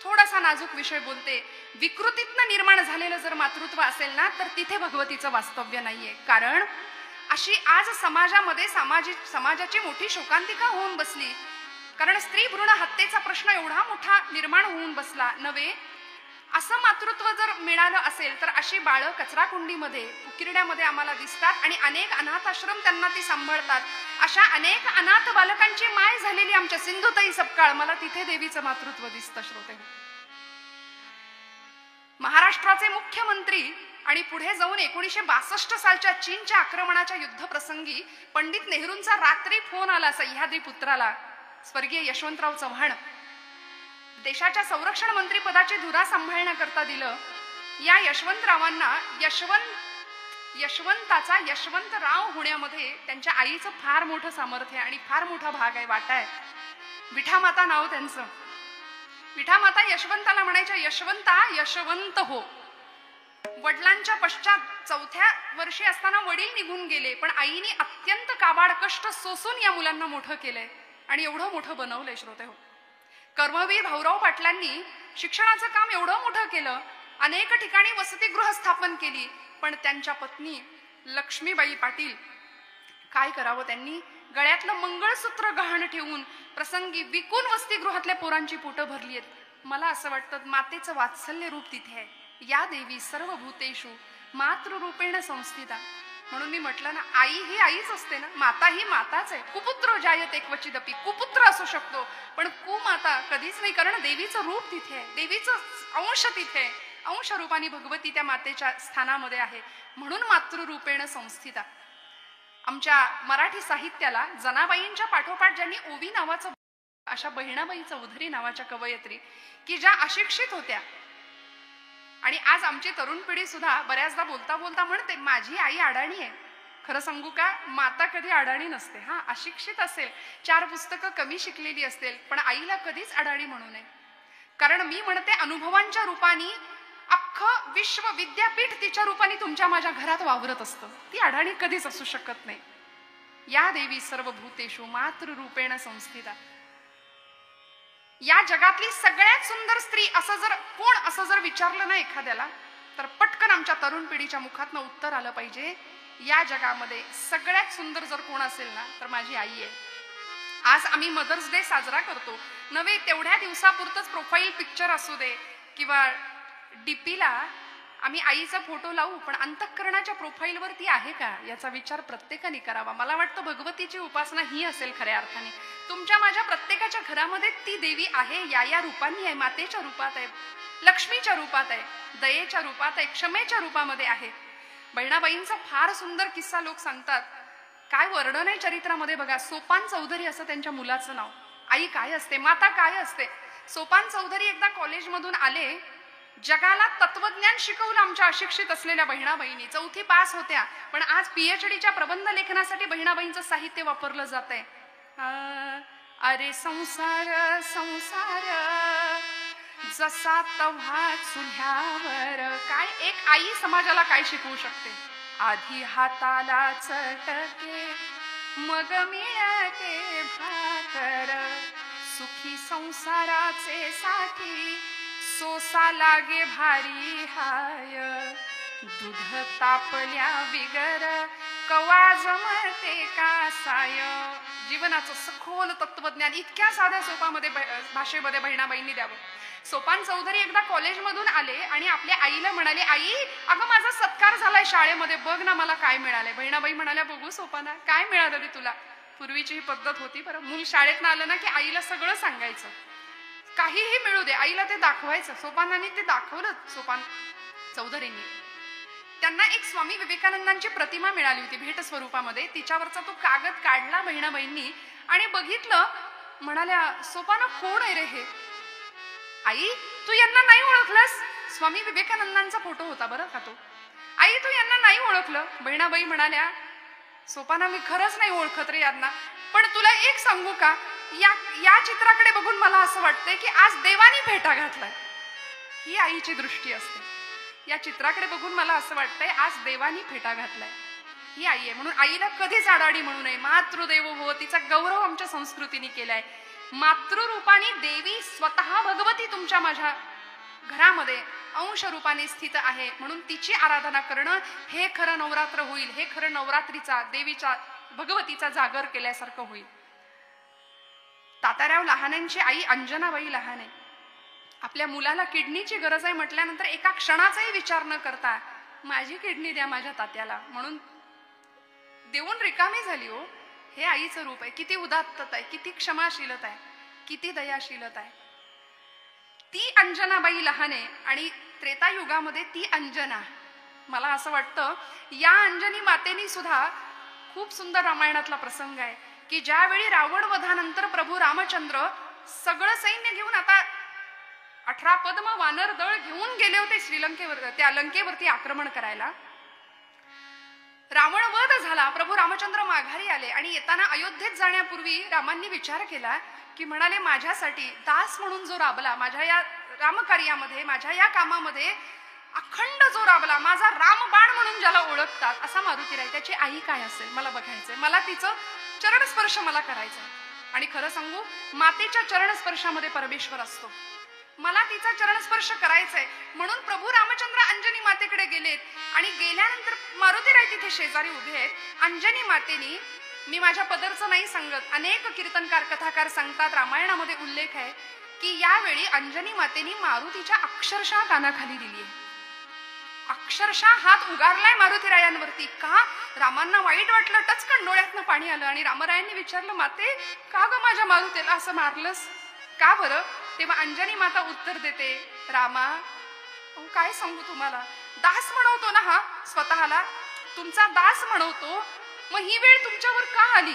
थोडासा नाजूक विषय बोलते. विकृतीतनं निर्माण झालेलं जर मातृत्व असेल ना, तर तिथे भगवतीचं वास्तव्य नाहीये. कारण अशी आज समाजामध्ये समाजाची मोठी शोकांतिका होऊन बसली. कारण स्त्री भ्रूण हत्येचा प्रश्न एवढा मोठा निर्माण होऊन बसला नव्हे. असं मातृत्व जर मिळालं असेल तर अशी बाळं कचराकुंडीमध्ये, उकिरड्यामध्ये आम्हाला दिसतात आणि अनेक अनाथ आश्रम त्यांना ती सांभाळतात. अशा अनेक अनाथ बालकांची माय झालेली आमच्या सिंधुताई सपकाळ, मला तिथे देवीचं मातृत्व दिसतं. श्रोते, महाराष्ट्राचे मुख्यमंत्री आणि पुढे जाऊन 1962 सालच्या चीनच्या आक्रमणाच्या युद्धप्रसंगी पंडित नेहरूंचा रात्री फोन आला सह्याद्री पुत्राला, स्वर्गीय यशवंतराव चव्हाण. देशाच्या संरक्षण मंत्री पदाची धुरा सांभाळण्याकरता दिलं. या यशवंतरावांना यशवंताचा यशवंतराव होण्यामध्ये त्यांच्या आईचं फार मोठं सामर्थ्य आणि फार मोठा भाग आहे, वाटा आहे. विठामाता नाव त्यांचं. विठामाता यशवंताला म्हणायच्या, यशवंता यशवंत हो. वडिलांच्या पश्चात 4थ्या वर्षी असताना वडील निघून गेले, पण आईने अत्यंत काबाड कष्ट सोसून या मुलांना मोठं केलंय आणि एवढं मोठं बनवलंय. श्रोते हो, कर्मवीर भाऊराव पाटलांनी शिक्षणाचं काम एवढं मोठं केलं, अनेक ठिकाणी वसतिगृह स्थापन केली. पण त्यांच्या पत्नी लक्ष्मीबाई पाटील, काय करावं, त्यांनी गळ्यातलं मंगळसूत्र गहाण ठेवून प्रसंगी विकून वसतिगृहातल्या पोरांची पोटं भरली आहेत. मला असं वाटतं मातेचं वात्सल्य रूप तिथे आहे. या देवी सर्व भूतेषु मातृरूपेण संस्थिता. म्हणून मी म्हटलं ना, आई ही आईच असते ना, माता ही माताच आहे. कुपुत्र जायते क्वचिदपि, कुपुत्र असू शकतो पण कुमाता कधीच नाही. कारण देवीचं रूप तिथे आहे, देवीचं अंश तिथे आहे. अंश रूपाने भगवती त्या मातेच्या स्थानामध्ये आहे. म्हणून मातृरूपेण संस्थिता. आमच्या मराठी साहित्याला जनाबाईंच्या पाठोपाठ ज्यांनी ओवी नावाचं, अशा बहिणाबाईचं उधरी नावाच्या कवयित्री की ज्या अशिक्षित होत्या. आणि आज आमची तरुण पिढी सुद्धा बऱ्याचदा बोलता बोलता म्हणते, माझी आई अडाणी आहे. खरं सांगू का, माता कधी अडाणी नसते. हा, अशिक्षित असेल, 4 पुस्तकं कमी शिकलेली असेल, पण आईला कधीच अडाणी म्हणू नये. कारण मी म्हणते, अनुभवांच्या रूपाने अख्खं विश्व विद्यापीठ तिच्या रूपाने तुमच्या माझ्या घरात वावरत असतं. ती अडाणी कधीच असू शकत नाही. या देवी सर्व भूतेषु मातृरूपेण संस्थिता. या जगातली सगळ्यात सुंदर स्त्री असं जर विचारलं ना एखाद्याला, तर पटकन आमच्या तरुण पिढीच्या मुखातनं उत्तर आलं पाहिजे, या जगामध्ये सगळ्यात सुंदर जर कोण असेल ना, तर माझी आई आहे. आज आम्ही मदर्स डे साजरा करतो नव्हे, तेवढ्या दिवसापुरतच प्रोफाईल पिक्चर असू दे किंवा डीपीला आम्ही आईचा फोटो लावू, पण अंतःकरणाच्या प्रोफाईलवर ती आहे का याचा विचार प्रत्येकाने करावा. मला वाटतं भगवतीची उपासना ही असेल खऱ्या अर्थाने. तुमच्या माझ्या प्रत्येकाच्या घरामध्ये ती देवी आहे, या रूपांनी आहे. मातेच्या रूपात आहे, लक्ष्मीच्या रूपात आहे, दयेच्या रूपात आहे, क्षमेच्या रूपामध्ये आहे. बहिणाबाईंचा फार सुंदर किस्सा लोक सांगतात. काय वर्णन आहे चरित्रामध्ये बघा. सोपान चौधरी असं त्यांच्या मुलाचं नाव. आई काय असते, माता काय असते. सोपान चौधरी एकदा कॉलेजमधून आले. जगाला तत्वज्ञान शिकवलं आमच्या अशिक्षित असलेल्या बहिणाबाईंनी. 4थी पास होत्या, पण आज PhDच्या प्रबंध लेखनासाठी बहिणाबाईंचं साहित्य वापरलं जात आहे. अरे संसार संसार जसा तव्हा चुल्ह्यावर. काय एक आई समाजाला काय शिकवू शकते. आधी हाताला चटके मग मिळते भाकर, सुखी संसाराचे साठी सोसा लागे भारी हाय. दूध तापल्या बिगर कवा जमते का साय. जीवनाचं सखोल तत्वज्ञान इतक्या साध्या सोपामध्ये भाषेमध्ये बहिणाबाईंनी द्यावं. सोपान चौधरी एकदा कॉलेजमधून आले आणि आपल्या आईला म्हणाले, आई अगं माझा सत्कार झालाय शाळेमध्ये, बघ ना मला काय मिळालंय. बहिणाबाई म्हणाल्या, बघू सोपाना काय मिळालं रे तुला. पूर्वीची ही पद्धत होती बरं. मूल शाळेत ना आलं ना की आईला सगळं सांगायचं, काहीही मिळू दे आईला ते दाखवायचं. सोपानांनी ते दाखवलं. सोपान चौधरींनी त्यांना एक स्वामी विवेकानंदांची प्रतिमा मिळाली होती भेट स्वरूपामध्ये. तिच्यावरचा तो कागद काढला बहिणाबाईंनी आणि बघितलं. म्हणाल्या, सोपाना कोण आहे रे हे. आई तू यांना नाही ओळखलंस. स्वामी विवेकानंदांचा फोटो होता बरं का तो. आई तू यांना नाही ओळखलं. बहिणाबाई म्हणाल्या, सोपाना मी खरंच नाही ओळखत रे यांना, पण तुला एक सांगू का, या चित्राकडे बघून मला असं वाटतंय की आज देवानी फेटा घातलाय. ही आईची दृष्टी असते. या चित्राकडे बघून मला असं वाटतंय आज देवानी फेटा घातलाय. ही आई आहे. म्हणून आईला कधीच आडाडी म्हणू नये. मातृदेवो भव, तिचा गौरव आमच्या संस्कृतीने केलाय. मातृरूपाने देवी स्वतः भगवती तुमच्या माझ्या घरामध्ये अंश रूपाने स्थित आहे. म्हणून तिची आराधना करणं हे खरं नवरात्र होईल. हे खरं नवरात्रीचा देवीच्या भगवतीचा जागर केल्यासारखं होईल. तात्याराव लहानेंची आई अंजनाबाई लहाने आपल्या मुलाला किडनीची गरज आहे म्हटल्यानंतर एका क्षणाचाही विचार न करता माझी किडनी द्या माझ्या तात्याला म्हणून देऊन रिकामी झाली. हो, हे आईचं रूप आहे. किती उदात्तता आहे, किती क्षमाशीलता आहे, किती दयाशीलता आहे. ती अंजनाबाई लहाने आणि त्रेतायुगामध्ये ती अंजना. मला असं वाटतं या अंजनी मातेनी सुद्धा खूप सुंदर रामायणातला प्रसंग आहे की ज्यावेळी रावण वधानंतर प्रभू रामचंद्र सगळं सैन्य घेऊन आता 18 पद्म वानर दळ घेऊन गेले होते श्रीलंकेवर, त्या लंकेवरती आक्रमण करायला. रावण वध झाला. प्रभू रामचंद्र माघारी आले आणि येताना अयोध्येत जाण्यापूर्वी रामांनी विचार केला की म्हणाले, माझ्यासाठी दास म्हणून जो राबला, माझ्या या रामकार्यामध्ये, माझ्या या कामामध्ये अखंड जो राबला, माझा रामबाण म्हणून ज्याला ओळखतात असा मारुतीराय, त्याची आई काय असेल मला बघायचंय. मला तिचं चरणस्पर्श मला करायचंय. आणि खरं सांगू, मातेच्या चरणस्पर्शामध्ये परमेश्वर असतो. मला तिचा चरणस्पर्श करायचाय. म्हणून प्रभू रामचंद्र अंजनी मातेकडे गेलेत आणि गेल्यानंतर मारुतीराय तिथे शेजारी उभे आहेत. अंजनी मातेनी, मी माझ्या पदरचं नाही सांगत, अनेक कीर्तनकार कथाकार सांगतात, रामायणामध्ये उल्लेख आहे की यावेळी अंजनी मातेनी मारुतीच्या अक्षरशः कानाखाली दिली आहे. अक्षरशः हात उगारलाय मारुतीरायांवरती. का? रामांना वाईट वाटलं, टचकन डोळ्यातनं पाणी आलं आणि रामरायांनी विचारलं, माते का ग माझ्या मारुतीला असं मारलंस, का बरं? तेव्हा अंजनी माता उत्तर देते, रामा काय सांगू तुम्हाला, दास म्हणवतो ना हा स्वतःला, तुमचा दास म्हणवतो, मग ही वेळ तुमच्यावर का आली?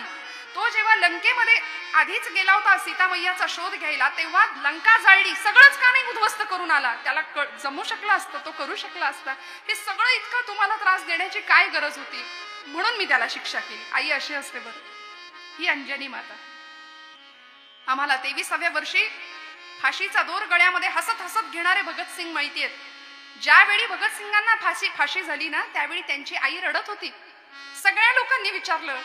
तो जेव्हा लंकेमध्ये आधीच गेला होता सीतामय्याचा शोध घ्यायला, तेव्हा लंका जाळली, सगळंच का नाही उद्ध्वस्त करून आला? त्याला जमू शकला असतं, तो करू शकला असता. हे सगळं इतकं तुम्हाला त्रास देण्याची काय गरज होती? म्हणून मी त्याला शिक्षा केली. आई अशी असते बरं, ही अंजनी माता. आम्हाला 23व्या वर्षी फाशीचा दोर गळ्यामध्ये हसत हसत घेणारे भगतसिंग माहिती आहेत. ज्यावेळी भगतसिंगांना फाशी झाली ना, त्यावेळी त्यांची आई रडत होती. सगळ्या लोकांनी विचारलं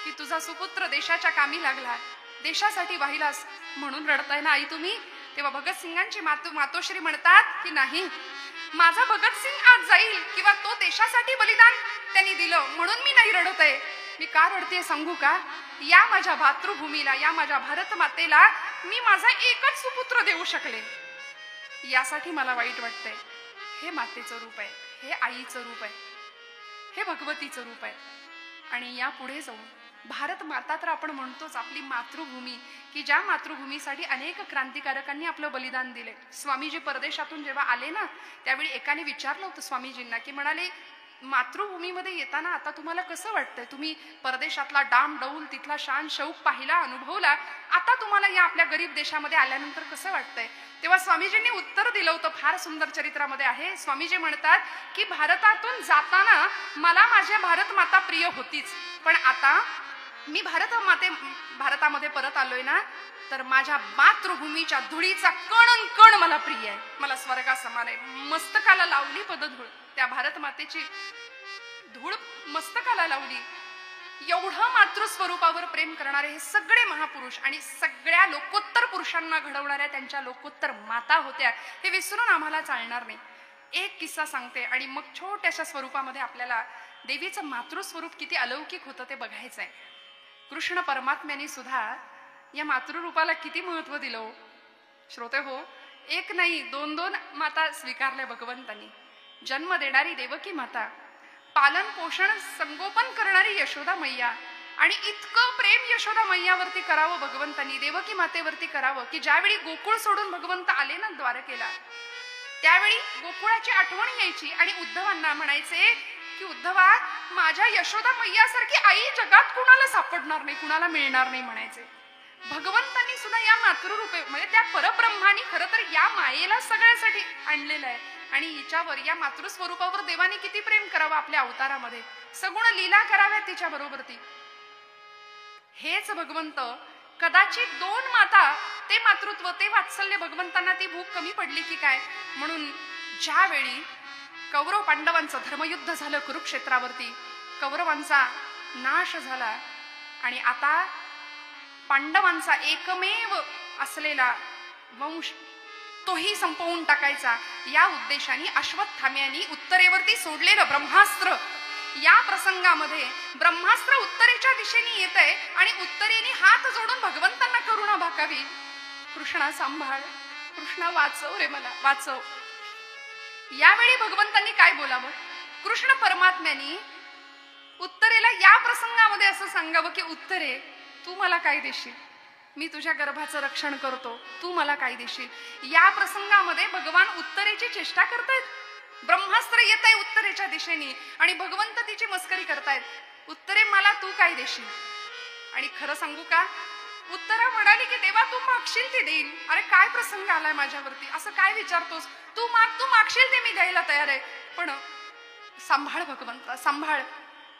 की तुझा सुपुत्र देशाच्या कामी लागला, देशासाठी वाहिलास म्हणून रडताय ना आई तुम्ही? तेव्हा भगतसिंगांची मातोश्री म्हणतात की नाही, माझा भगतसिंग आज जाईल किंवा तो देशासाठी बलिदान त्यांनी दिलं म्हणून मी नाही रडत आहे. मी का रडते सांगू का? या माझ्या मातृभूमीला, या माझ्या भारत मातेला मी माझा एकच सुपुत्र देऊ शकले, यासाठी मला वाईट वाटतंय. हे मातेचं रूप आहे, हे आईचं रूप आहे, हे भगवतीचं रूप आहे. आणि या पुढे जाऊन भारत माता तर आपण म्हणतोच, आपली मातृभूमी, की ज्या मातृभूमीसाठी अनेक क्रांतिकारकांनी आपलं बलिदान दिले. स्वामीजी परदेशातून जेव्हा आले ना, त्यावेळी एकाने विचारलं होतं स्वामीजींना की म्हणाले, मातृभूमीमध्ये येताना आता तुम्हाला कसं वाटतंय? तुम्ही परदेशातला डाम डौल, तिथला शान शौक पाहिला, अनुभवला, आता तुम्हाला या आपल्या गरीब देशामध्ये आल्यानंतर कसं वाटतंय? तेव्हा स्वामीजींनी उत्तर दिलं होतं, फार सुंदर चरित्रामध्ये आहे. स्वामीजी म्हणतात की भारतातून जाताना मला माझ्या भारत माता प्रिय होतीच, पण आता मी भारतामध्ये परत आलोय ना, तर माझ्या मातृभूमीच्या धुळीचा कण कण मला प्रिय आहे, मला स्वर्गा समान आहे. मस्तकाला लावली पदधूळ, त्या भारत मातेची धूळ मस्तकाला लावली. एवढं मातृस्वरूपावर प्रेम करणारे हे सगळे महापुरुष आणि सगळ्या लोकोत्तर पुरुषांना घडवणाऱ्या त्यांच्या लोकोत्तर माता होत्या, हे विसरून आम्हाला चालणार नाही. एक किस्सा सांगते आणि मग छोट्याशा स्वरूपामध्ये आपल्याला देवीचं मातृस्वरूप किती अलौकिक होतं ते बघायचं आहे. कृष्ण परमात्म्याने सुद्धा या मातृरूपाला किती महत्व दिलं हो. श्रोते हो, एक नाही दोन दोन माता स्वीकारल्या भगवंतांनी. जन्म देणारी देवकी माता, पालन पोषण संगोपन करणारी यशोदा मैया, आणि इतकं प्रेम यशोदा मैयावरती करावं भगवंतांनी, देवकी मातेवरती करावं की ज्यावेळी गोकुळ सोडून भगवंत आले ना द्वारकेला, त्यावेळी गोकुळाची आठवण यायची आणि उद्धवांना म्हणायचे की उद्धवा, माझ्या यशोदा मैयासारखी आई जगात कुणाला सापडणार नाही, कुणाला मिळणार नाही म्हणायचे. भगवंतांनी सुद्धा या मातृरूपे म्हणजे त्या परब्रह्मानी खरं तर या मायेला सगळ्यासाठी आणलेलं आहे आणि हिच्यावर या मातृस्वरूपावर देवाने किती प्रेम करावं आपल्या अवतारामध्ये, सगुण लीला कराव्यात तिच्या बरोबर. ती हेच भगवंत कदाचित दोन माता, ते मातृत्व ते वात्सल्य भगवंतांना ती भूक कमी पडली की काय, म्हणून ज्यावेळी कौरव पांडवांचं धर्मयुद्ध झालं कुरुक्षेत्रावरती, कौरवांचा नाश झाला आणि आता पांडवांचा एकमेव असलेला वंश तोही संपवून टाकायचा, या उद्देशाने अश्वत्थाम्यानी उत्तरेवरती सोडलेलं ब्रह्मास्त्र, या प्रसंगामध्ये ब्रह्मास्त्र उत्तरेच्या दिशेने येत आहे आणि उत्तरेने हात जोडून भगवंतांना करुणा भाकावी, कृष्णा सांभाळ, कृष्णा वाचव रे मला, वाचव. यावेळी भगवंतांनी काय बोलावं? कृष्ण परमात्म्यानी उत्तरेला या प्रसंगामध्ये असं सांगावं की उत्तरे, तू मला काय देशील? मी तुझ्या गर्भाचं रक्षण करतो, तू मला काय देशील? या प्रसंगामध्ये भगवान उत्तरेची चेष्टा करतायत. ब्रह्मास्त्र येत आहे उत्तरेच्या दिशेने आणि भगवंत तिची मस्करी करतायत, उत्तरे मला तू काय देशील? आणि खरं सांगू का, उत्तरा म्हणाली की देवा तू मागशील ते देईल. अरे काय प्रसंग आलाय माझ्यावरती, असं काय विचारतोस? तू मागशील ते मी द्यायला तयार आहे, पण सांभाळ भगवंता, सांभाळ.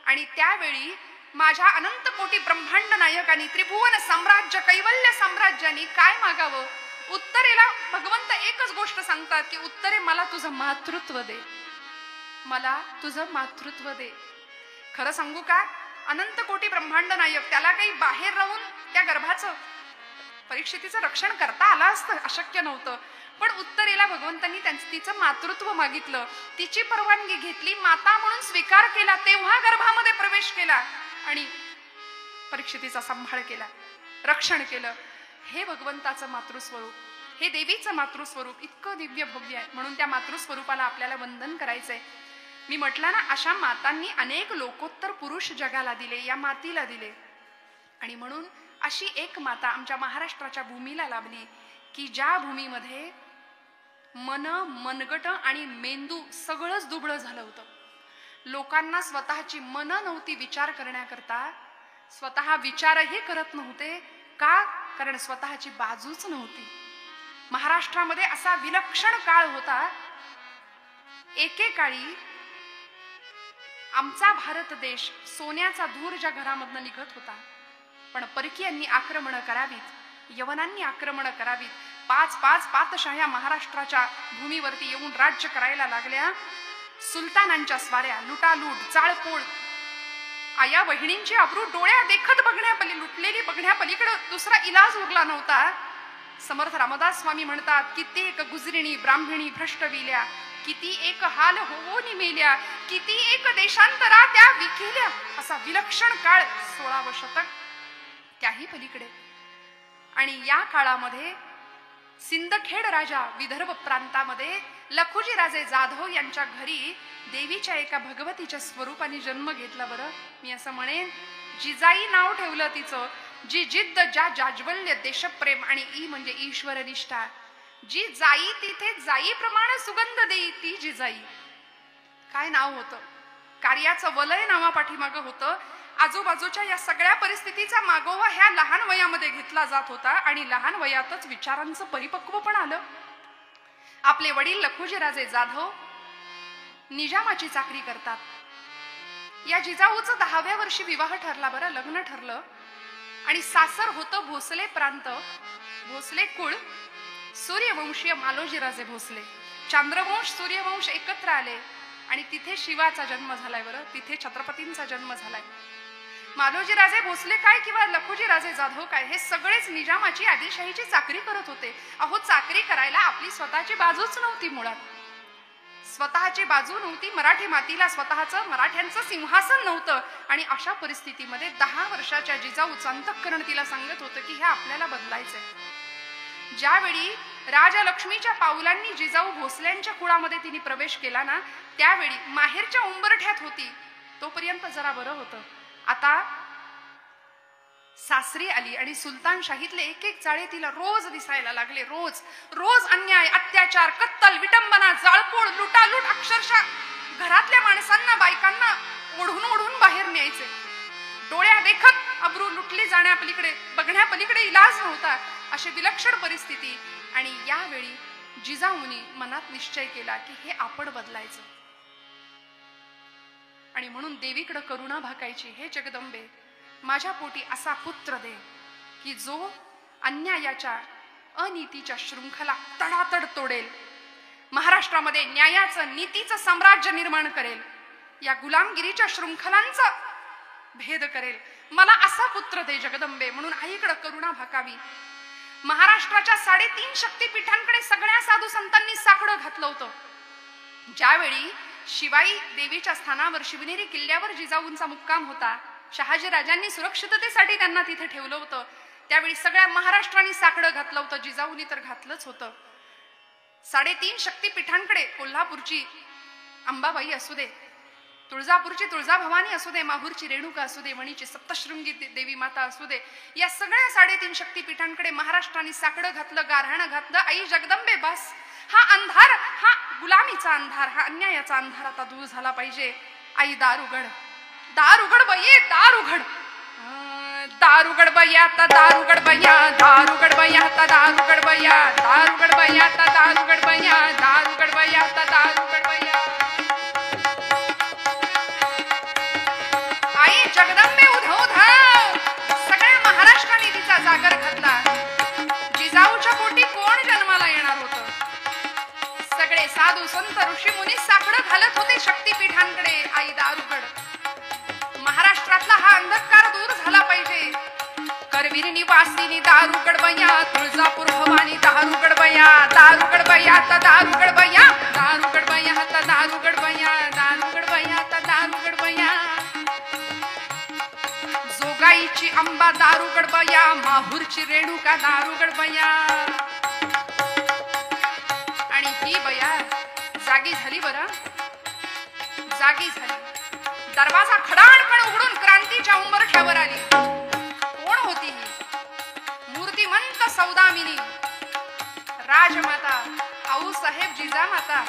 आणि त्यावेळी माझ्या अनंत कोटी ब्रह्मांड नायकांनी त्रिभुवन साम्राज्य कैवल्य साम्राज्यानी काय मागावं? उत्तरेला भगवंत एकच गोष्ट सांगतात की उत्तरे मला तुझं मातृत्व दे, मला तुझं मातृत्व दे. खरं सांगू का, अनंत कोटी ब्रह्मांड नायक त्याला काही बाहेर राहून त्या गर्भाचं परीक्षितीचं रक्षण करता आलं असतं, अशक्य नव्हतं. पण उत्तरेला भगवंतांनी तिचं मातृत्व मागितलं, तिची परवानगी घेतली, माता म्हणून स्वीकार केला, तेव्हा गर्भामध्ये प्रवेश केला आणि परीक्षितीचा सांभाळ केला, रक्षण केलं. हे भगवंताचं मातृस्वरूप, हे देवीचं मातृस्वरूप इतकं दिव्य भव्य आहे. म्हणून त्या मातृस्वरूपाला आपल्याला वंदन करायचंय. मी म्हटलं ना, अशा मातांनी अनेक लोकोत्तर पुरुष जगाला दिले, या मातीला दिले. आणि म्हणून अशी एक माता आमच्या महाराष्ट्राच्या भूमीला लाभली की ज्या भूमीमध्ये मन, मनगट आणि मेंदू सगळंच दुबळं झालं होतं. लोकांना स्वतःची मन नव्हती विचार करण्याकरता, स्वतः विचारही करत नव्हते. का? कारण स्वतःची बाजूच नव्हती. महाराष्ट्रामध्ये असा विलक्षण काळ होता. एकेकाळी आमचा भारत देश सोन्याचा धूर ज्या घरामधनं निघत होता, पण परकीयांनी आक्रमण करावीत, यवनांनी आक्रमण करावीत, 5 पातशाह्या महाराष्ट्राच्या भूमीवरती येऊन राज्य करायला लागल्या. सुलतानांच्या स्वाऱ्या, लुटालूट, जाळपोळ, आया बहिणींची अब्रू डोळ्या देखत लुटलेली बघण्यापलीकडे दुसरा इलाज उरला नव्हता. समर्थ रामदास स्वामी म्हणतात, किती एक गुजरिणी ब्राह्मणी भ्रष्ट विल्या, किती एक हाल होवो निमेल्या, किती एक देशांतरा त्या विकेल्या. असा विलक्षण काळ 16वे शतक, त्याही पलीकडे. आणि या काळामध्ये सिंदखेड राजा विदर्भ प्रांतामध्ये लखुजी राजे जाधव यांच्या घरी देवीच्या एका भगवतीच्या स्वरूपाने जन्म घेतला. बरं, मी असं म्हणेन, जिजाई नाव ठेवलं तिचं. जी जिद्द, ज्या जाज्वल्य, देशप्रेम आणि ई म्हणजे ईश्वर निष्ठा, जी जाई तिथे जाईप्रमाणे सुगंध देई, ती जिजाई. काय नाव होतं? कार्याचं वलय नावापाठीमागं होतं. आजूबाजूच्या या सगळ्या परिस्थितीचा मागोवा ह्या लहान वयामध्ये घेतला जात होता आणि लहान वयातच विचारांचं परिपक्व पण आलं. आपले वडील लखुजी राजे जाधव निजामाची चाकरी करतात. या जिजाऊचं 10व्या वर्षी विवाह ठरला. बरं, लग्न ठरलं आणि सासर होतं भोसले प्रांत, भोसले कुळ, सूर्यवंशीय मालोजी राजे भोसले. चांद्रवंश सूर्यवंश एकत्र आले आणि तिथे शिवाचा जन्म झालाय. बरं, तिथे छत्रपतींचा जन्म झालाय. मालोजी राजे भोसले काय किंवा लखुजी राजे जाधव काय, हे सगळेच निजामाची आदिलशाहीची चाकरी करत होते. अहो, चाकरी करायला आपली स्वतःची बाजूच नव्हती मुळात. स्वतःची बाजू नव्हती, मराठी मातीला स्वतःचं मराठ्यांचं सिंहासन नव्हतं. आणि अशा परिस्थितीमध्ये 10 वर्षाच्या जिजाऊचं अंतःकरण तिला सांगत होतं की हे आपल्याला बदलायचंय. ज्यावेळी राजा लक्ष्मीच्या पावलांनी जिजाऊ भोसल्यांच्या कुळामध्ये तिने प्रवेश केला ना, त्यावेळी माहेरच्या उंबरठ्यात होती तोपर्यंत जरा बरं होतं. आता सासरी आली आणि सुलतानशाहीतले एक एक जाळे तिला रोज दिसायला लागले. रोज रोज अन्याय, अत्याचार, कत्तल, विटंबना, जाळपोळ, लुटालूट. अक्षरशः घरातल्या माणसांना, बायकांना ओढून ओढून बाहेर न्यायचे. डोळ्या देखत अब्रू लुटली जाण्यापलीकडे, बघण्यापलीकडे इलाज नव्हता. अशी विलक्षण परिस्थिती. आणि यावेळी जिजाऊनी मनात निश्चय केला की हे आपण बदलायचं. आणि म्हणून देवीकडे करुणा भाकायची, हे जगदंबे माझ्या पोटी असा पुत्र दे की जो अन्यायाच्या, अनीतीच्या शृंखला तडातड तोडेल, महाराष्ट्रामध्ये न्यायाचं, नीतीचं साम्राज्य निर्माण करेल, या गुलामगिरीच्या शृंखलांचा भेद करेल. मला असा पुत्र दे जगदंबे. म्हणून आईकडे करुणा भाकावी. महाराष्ट्राच्या 3.5 शक्तिपीठांकडे सगळ्या साधू संतांनी साकडं घातलं होतं. ज्यावेळी शिवाई देवीच्या स्थानावर शिवनेरी किल्ल्यावर जिजाऊंचा मुक्काम होता, शहाजी राजांनी सुरक्षिततेसाठी त्यांना तिथे ठेवलं होतं, त्यावेळी सगळ्या महाराष्ट्राने साकडं घातलं होतं. जिजाऊंनी तर घातलंच होतं. 3.5 शक्तिपीठांकडे, कोल्हापूरची अंबाबाई असू दे, तुळजापूरची तुळजाभवानी असू दे, माहूरची रेणुका असू दे, वणीची सप्तशृंगी देवी माता असू दे, या सगळ्या 3.5 शक्तिपीठांकडे महाराष्ट्राने साकडं घातलं, गारहाणं घातलं. आई जगदंबे बस, हा अंधार, हा गुलामीचा अंधार, हा अन्यायाचा अंधार आता दूर झाला पाहिजे. आई दार उघड, दार उघड बये, दार उघड, दार उघड बया, आता दार उघड बया, दार उघड बया, आता दार उघड बया, दार उघड बया, आता दार उघड बया, दार उघड बया, आता दार उघड बया. आई जगदंबे उधव धाव. सगळ्या महाराष्ट्राने तिचा जागर घातला. जिजाऊच्या पोटी कोण जन्माला येणार होतं? सगळे साधू संत ऋषी मुनी साकडं घालत होते शक्तिपीठांकडे. आई दार उघड. महाराष्ट्रातला हा अंधकार दूर झाला पाहिजे. करवीर निवासिनी दार उघड बया, तुळजापूर भवानी दार उघड बया, दार उघड बया, आता दार उघड बया, दार उघड बया, आता दार उघड बया, दार उघड बया, आता दार उघड बया. जोगाईची अंबा दार उघड बया, माहूरची रेणुका दार उघड बया. आणि ही बया जागी झाली, बरं जागी झाली. दरवाजा खडाणकण उघडून क्रांतीच्या उंबरठ्यावर आली. कोण होती ही? मूर्तिमंत सौदामिनी, राजमाता आऊसाहेब जिजामाता.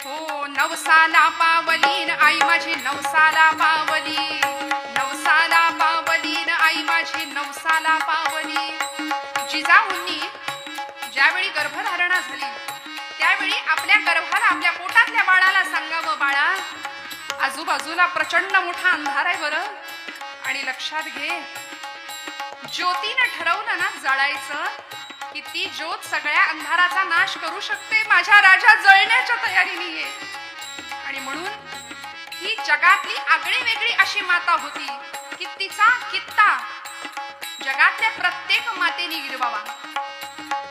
हो, नवसाला पावलीन आई माझी, नवसाला पावली, नवसाला पावलीन आई माझी, नवसाला पावली. जिजाऊंनी ज्यावेळी गर्भधारणा झाली त्यावेळी आपल्या गर्भाला, आपल्या पोटातल्या बाळाला सांगावं, बाळा आजूबाजूला प्रचंड मोठा अंधार आहे बरं, आणि लक्षात घे, ज्योतीनं ठरवलं ना जळायचं की ती ज्योत सगळ्या अंधाराचा नाश करू शकते. माझा राजा जळण्याच्या तयारीने ये. आणि म्हणून ही जगातली आगळी वेगळी अशी माता होती की तिचा कित्ता जगातल्या प्रत्येक मातेने गिरवावा.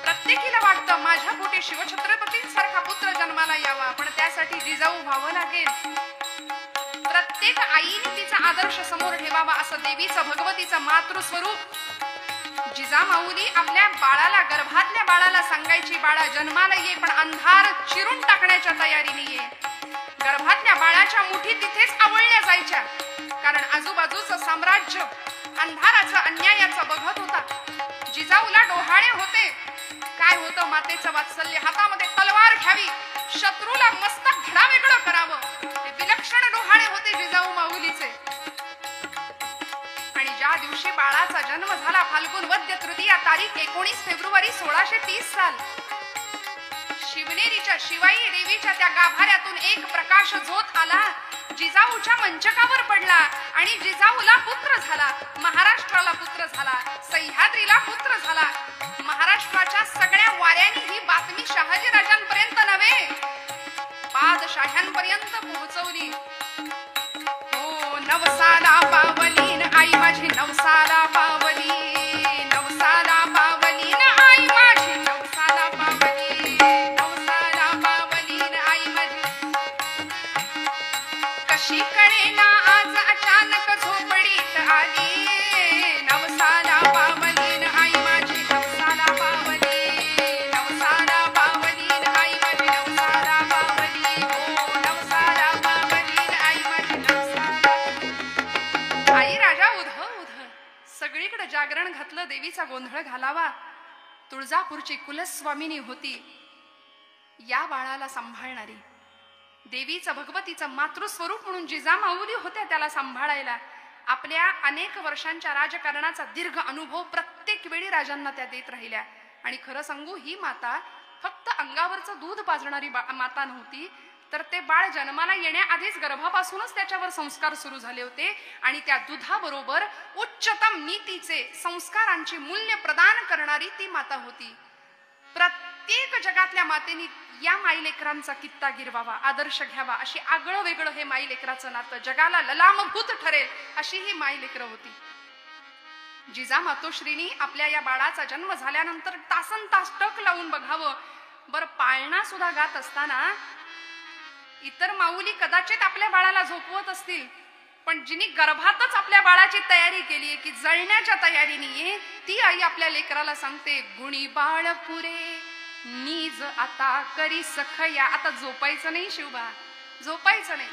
प्रत्येकीला वाटतं माझ्या पोटी शिवछत्रपतींसारखा पुत्र जन्माला यावा, पण त्यासाठी जिजाऊ व्हावं लागेल. प्रत्येक आईने तिचा आदर्श समोर ठेवावा, असं देवीचं, भगवतीचं मातृस्वरूप जिजामाऊली आपल्या बाळाला, गर्भातल्या बाळाला सांगायची, बाळा जन्माला ये, पण अंधार चिरून टाकण्याच्या तयारीने ये. गर्भातल्या बाळाच्या मुठी तिथेच आवळल्या जायच्या, कारण आजूबाजूचं साम्राज्य अंधाराचं, अन्यायाचं बघत होता. जिजाऊला डोहाळे होते. काय होतं? मातेचं वात्सल्य. हातामध्ये तलवार घ्यावी, शत्रूला मस्तक धडावेगळं करावं. हे विलक्षण डोहाळे होते जिजाऊ माऊलीचे. आणि ज्या दिवशी बाळाचा जन्म झाला, फाल्गुन वद्य तृतीया, तारीख 19 फेब्रुवारी 1630 साल, शिवनेरीच्या शिवाई देवीच्या त्या गाभाऱ्यातून एक प्रकाश झोत आला, जिजाऊच्या मंचकावर पडला आणि जिजाऊला पुत्र झाला, महाराष्ट्राला पुत्र झाला, सह्याद्रीला पुत्र झाला. महाराष्ट्राच्या सगळ्या वाऱ्यांनी ही बातमी शहाजी राजांपर्यंत नव्हे, बादशाह्यांपर्यंत पोहोचवली. हो, नवसाला पावलीन आई माझी, नवसाला पावली, नवसाला पावलीन आई माझी, नवसाला पावली, नवसाला देवीचा गोंधळ घालावा. तुळजापूरची कुलस्वामिनी होती या बाळाला सांभाळणारी. देवीचं भगवतीचं मातृस्वरूप म्हणून जिजामाऊली होत्या त्याला सांभाळायला. आपल्या अनेक वर्षांच्या राजकारणाचा दीर्घ अनुभव प्रत्येक वेळी राजांना त्या देत राहिल्या. आणि खरं सांगू, ही माता फक्त अंगावरचं दूध पाजणारी माता नव्हती, तर ते बाळ जन्माला येण्याआधीच गर्भापासूनच त्याच्यावर संस्कार सुरू झाले होते. आणि त्या दुधाबरोबर उच्चतम नीतीचे संस्कारांची मूल्य प्रदान करणारी ती माता होती. प्रत्येक जगातल्या मातेनी या माईलेकरांचा कित्ता गिरवावा, आदर्श घ्यावा. अशी आगळं वेगळं हे माईलेकराचं नातं जगाला ललामभूत ठरेल अशी ही माईलेकरं होती. जिजा मातोश्रीनी आपल्या या बाळाचा जन्म झाल्यानंतर तासन तास टक लावून बघावं. बर, पाळणा सुद्धा गात असताना इतर माऊली कदाचित आपल्या बाळाला झोपवत असतील, पण जिनी गर्भातच आपल्या बाळाची तयारी केली की जळण्याच्या तयारीने ये, ती आई आपल्या लेकराला सांगते, गुणी बाळ पुरे नीज आता करी सखया. आता झोपायचं नाही शिवबा, झोपायचं नाही.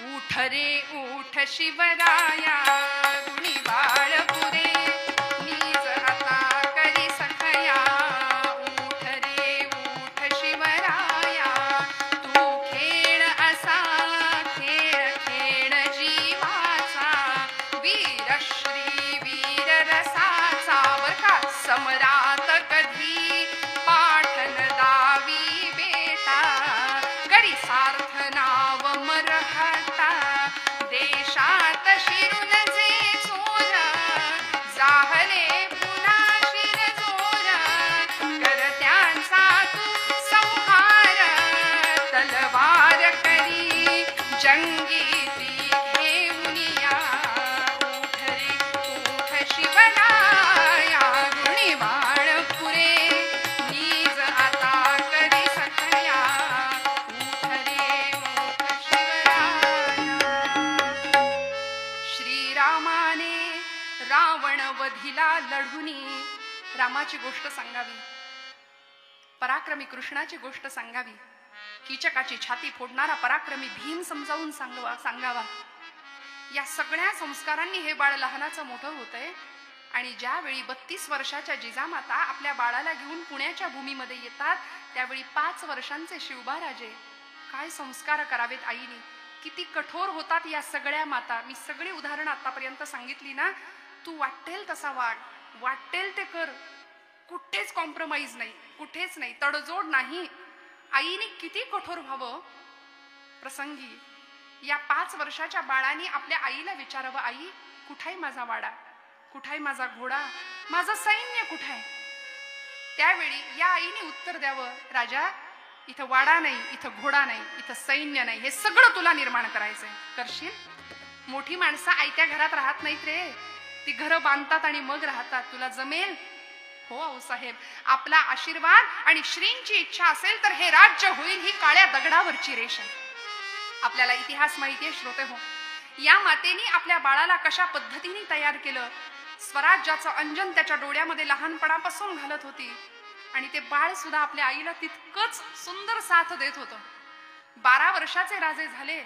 उठ रे उठ शिवराया, गुणी बाळ पुरे नीज आता करी सखया. उठ रे उठ शिवराया, तू खेळ असा खेळ खेळ जीवाचा, वीर श्री वीर रसाचा. बर का, समरात कधी पाठन दावी बेटा, करी सार्थ नाव मरहटा. देशात शिरून जे चोर, जाहले पुन्हा शिर जोर. करत्यांचा तू संहार, तलवार करी जंगी ती घेऊन या. उठ रे उठ शिवराया, गुणी बाळ पुरे नीज आता करी सखया. उठ रे उठ शिवराया. श्रीरामाने रावण वधिला लढुनी. रामाची गोष्ट सांगावी, पराक्रमी कृष्णाची गोष्ट सांगावी, कीचकाची छाती फोडणारा पराक्रमी भीम समजावून सांगावा. या सगळ्या संस्कारांनी हे बाळ लहानाचं मोठं होतंय. आणि ज्यावेळी 32 वर्षाच्या जिजामाता आपल्या बाळाला घेऊन पुण्याच्या भूमीमध्ये येतात, त्यावेळी 5 वर्षांचे शिवबाराजे. काय संस्कार करावेत आईने, किती कठोर होतात या सगळ्या माता. मी सगळी उदाहरणं आतापर्यंत सांगितली ना. तू वाटेल तसा वाढ, वाटेल ते कर, कुठेच कॉम्प्रोमाइज नाही, कुठेच नाही, तडजोड नाही. आईने किती कठोर व्हावं. प्रसंगी या 5 वर्षाच्या बाळाने आपल्या आईला विचारावं, आई कुठाय माझा वाडा, कुठाय माझा घोडा, माझं सैन्य कुठाय. त्यावेळी या आईने उत्तर द्यावं, राजा इथं वाडा नाही, इथं घोडा नाही, इथं सैन्य नाही, हे सगळं तुला निर्माण करायचंय. करशील? मोठी माणसं आयत्या घरात राहत नाहीत रे, ती घरं बांधतात आणि मग राहतात. तुला जमेल? हो आऊसाहेब, आपला आशीर्वाद आणि श्रींची इच्छा असेल तर हे राज्य होईल ही काळ्या दगडावरची रेष आहे. आपल्याला इतिहास माहितीये श्रोते हो. या मातेने आपल्या बाळाला कशा पद्धतीने तयार केलं. स्वराज्याचं अंजन त्याच्या डोळ्यामध्ये लहानपणापासून घालत होती. आणि ते बाळ सुद्धा आपल्या आईला तितकंच सुंदर साथ देत होतं. 12 वर्षाचे राजे झाले.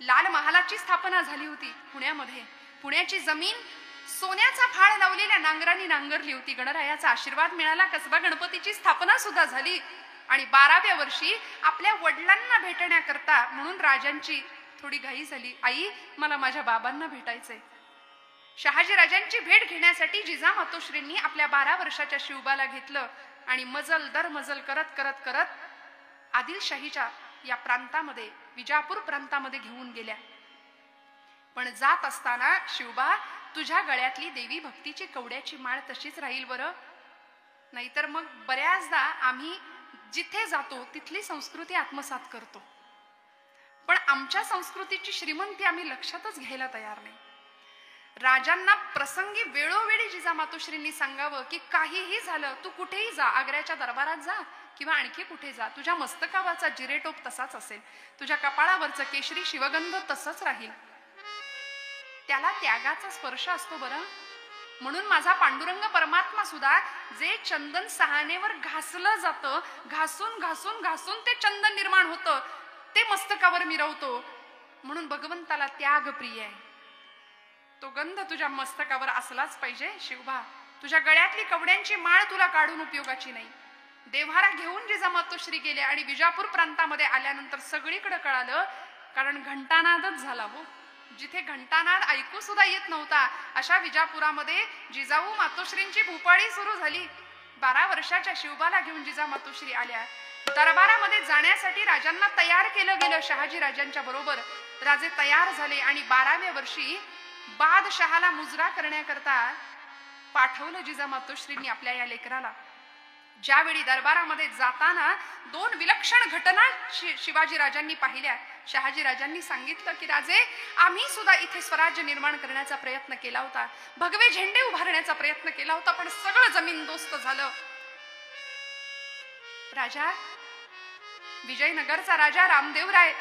लाल महालाची स्थापना झाली होती पुण्यामध्ये. पुण्याची जमीन सोन्याचा फाळ लावलेल्या नांगरांनी नांगरली होती. गणरायाचा आशीर्वाद मिळाला. कसबा गणपतीची स्थापना सुद्धा झाली. आणि 12व्या वर्षी आपल्या वडिलांना भेटण्याकरता म्हणून राजांची थोडी घाई झाली. आई, मला माझ्या बाबांना भेटायचंय. शहाजी राजांची भेट घेण्यासाठी जिजा मातोश्रींनी आपल्या 12 वर्षाच्या शिवबाला घेतलं आणि मजल दर मजल करत करत करत आदिलशाहीच्या या प्रांतामध्ये, विजापूर प्रांतामध्ये घेऊन गेल्या. पण जात असताना, शिवबा तुझ्या गळ्यातली देवी भक्तीची कवड्याची माळ तशीच राहील बरं, नाहीतर मग बऱ्याचदा आम्ही जिथे जातो तिथली संस्कृती आत्मसात करतो, पण आमच्या संस्कृतीची श्रीमंती आम्ही लक्षातच घ्यायला तयार नाही. राजांना प्रसंगी वेळोवेळी जिजा मातोश्रींनी सांगावं की काहीही झालं, तू कुठेही जा, आग्र्याच्या दरबारात जा किंवा आणखी कुठे जा, तुझ्या मस्तकावरचा जिरेटोप तसाच असेल, तुझ्या कपाळावरचं केशरी शिवगंध तसंच राहील. त्याला त्यागाचा स्पर्श असतो बरं. म्हणून माझा पांडुरंग परमात्मा सुद्धा जे चंदन सहानेवर घासलं जातं, घासून घासून घासून ते चंदन निर्माण होतं, ते मस्तकावर मिरवतो. म्हणून भगवंताला त्याग प्रिय आहे. तो गंध तुझ्या मस्तकावर असलाच पाहिजे शिवबा. तुझ्या गळ्यातली कवड्यांची माळ तुला काढून उपयोगाची नाही. देव्हारा घेऊन जिजामातोश्री गेले आणि विजापूर प्रांतामध्ये आल्यानंतर सगळीकडे कळालं, कारण घंटानादच झाला हो. जिथे घंटानाद ऐकू सुद्धा येत नव्हता अशा विजापुरामध्ये जिजाऊ मातोश्रींची भूपाळी सुरू झाली. 12 वर्षाच्या शिवबाला घेऊन जिजामातोश्री आल्या. दरबारामध्ये जाण्यासाठी राजांना तयार केलं गेलं. शहाजी राजांच्या बरोबर राजे तयार झाले आणि 12व्या वर्षी बादशहाला मुजरा करण्याकरता पाठवलं जिजामातोश्रींनी आपल्या या लेकराला. ज्यावेळी दरबारामध्ये जाताना 2 विलक्षण घटना शिवाजी राजांनी पाहिल्या. शहाजी राजांनी सांगितलं की राजे, आम्ही सुद्धा इथे स्वराज्य निर्माण करण्याचा प्रयत्न केला होता, भगवे झेंडे उभारण्याचा प्रयत्न केला होता, पण सगळं जमीनदोस्त झालं. राजा, विजयनगरचा राजा रामदेवराय,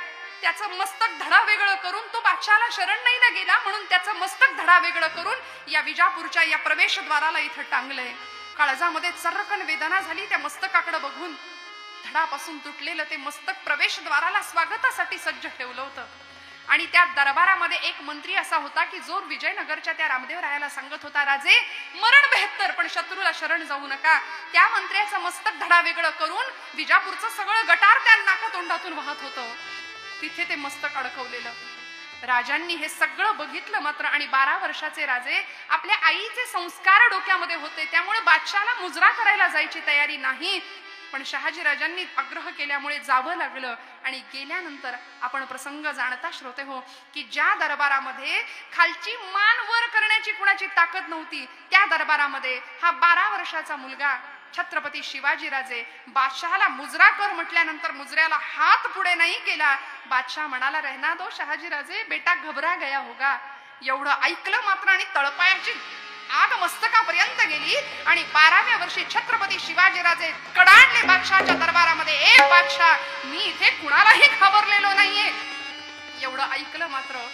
त्याचं मस्तक धडा वेगळं करून तो बादशाला शरण नाही ना गेला, म्हणून त्याचं मस्तक धडा वेगळं करून या विजापूरच्या या प्रवेशद्वाराला इथं टांगलंय. काळजामध्ये चर्रकन वेदना झाली त्या मस्तकाकडे बघून. धडापासून तुटलेलं ते मस्तक प्रवेशद्वाराला स्वागतासाठी सज्ज ठेवलं होतं. आणि त्या दरबारामध्ये एक मंत्री असा होता की जो विजयनगरच्या त्या रामदेवरायाला सांगत होता, राजे, मरण बेहत्तर पण शत्रूला शरण जाऊ नका. त्या मंत्र्याचं मस्तक धडा वेगळं करून विजापूरचं सगळं गटार त्या नाकातोंडातून वाहत होतं. तिथे ते मस्तक अडकवलेलं. राजांनी हे सगळं बघितलं मात्र, आणि 12 वर्षाचे राजे, आपल्या आईचे संस्कार डोक्यामध्ये होते, त्यामुळे बादशाला मुजरा करायला जायची तयारी नाही. पण शहाजी राजांनी आग्रह केल्यामुळे जावं लागलं. आणि गेल्यानंतर आपण प्रसंग जाणता श्रोते हो, की ज्या दरबारामध्ये खालची मान वर करण्याची कुणाची ताकद नव्हती, त्या दरबारामध्ये हा 12 वर्षाचा मुलगा छत्रपती शिवाजी राजे बादशाहाला मुजरा कर म्हटल्यानंतर मुजऱ्याला हात पुढे नाही केला. बादशाह म्हणाला, रहना दो शहाजी राजे, बेटा घबरा गया होगा. एवढं ऐकलं मात्र आणि तळपायाची आग मस्तकापर्यंत गेली. आणि 12व्या वर्षी छत्रपती शिवाजीराजे कडाडले बादशाहच्या दरबारामध्ये, ए बादशाह, मी इथे कुणालाही घाबरलेलो नाहीये. एवढं ऐकलं मात्र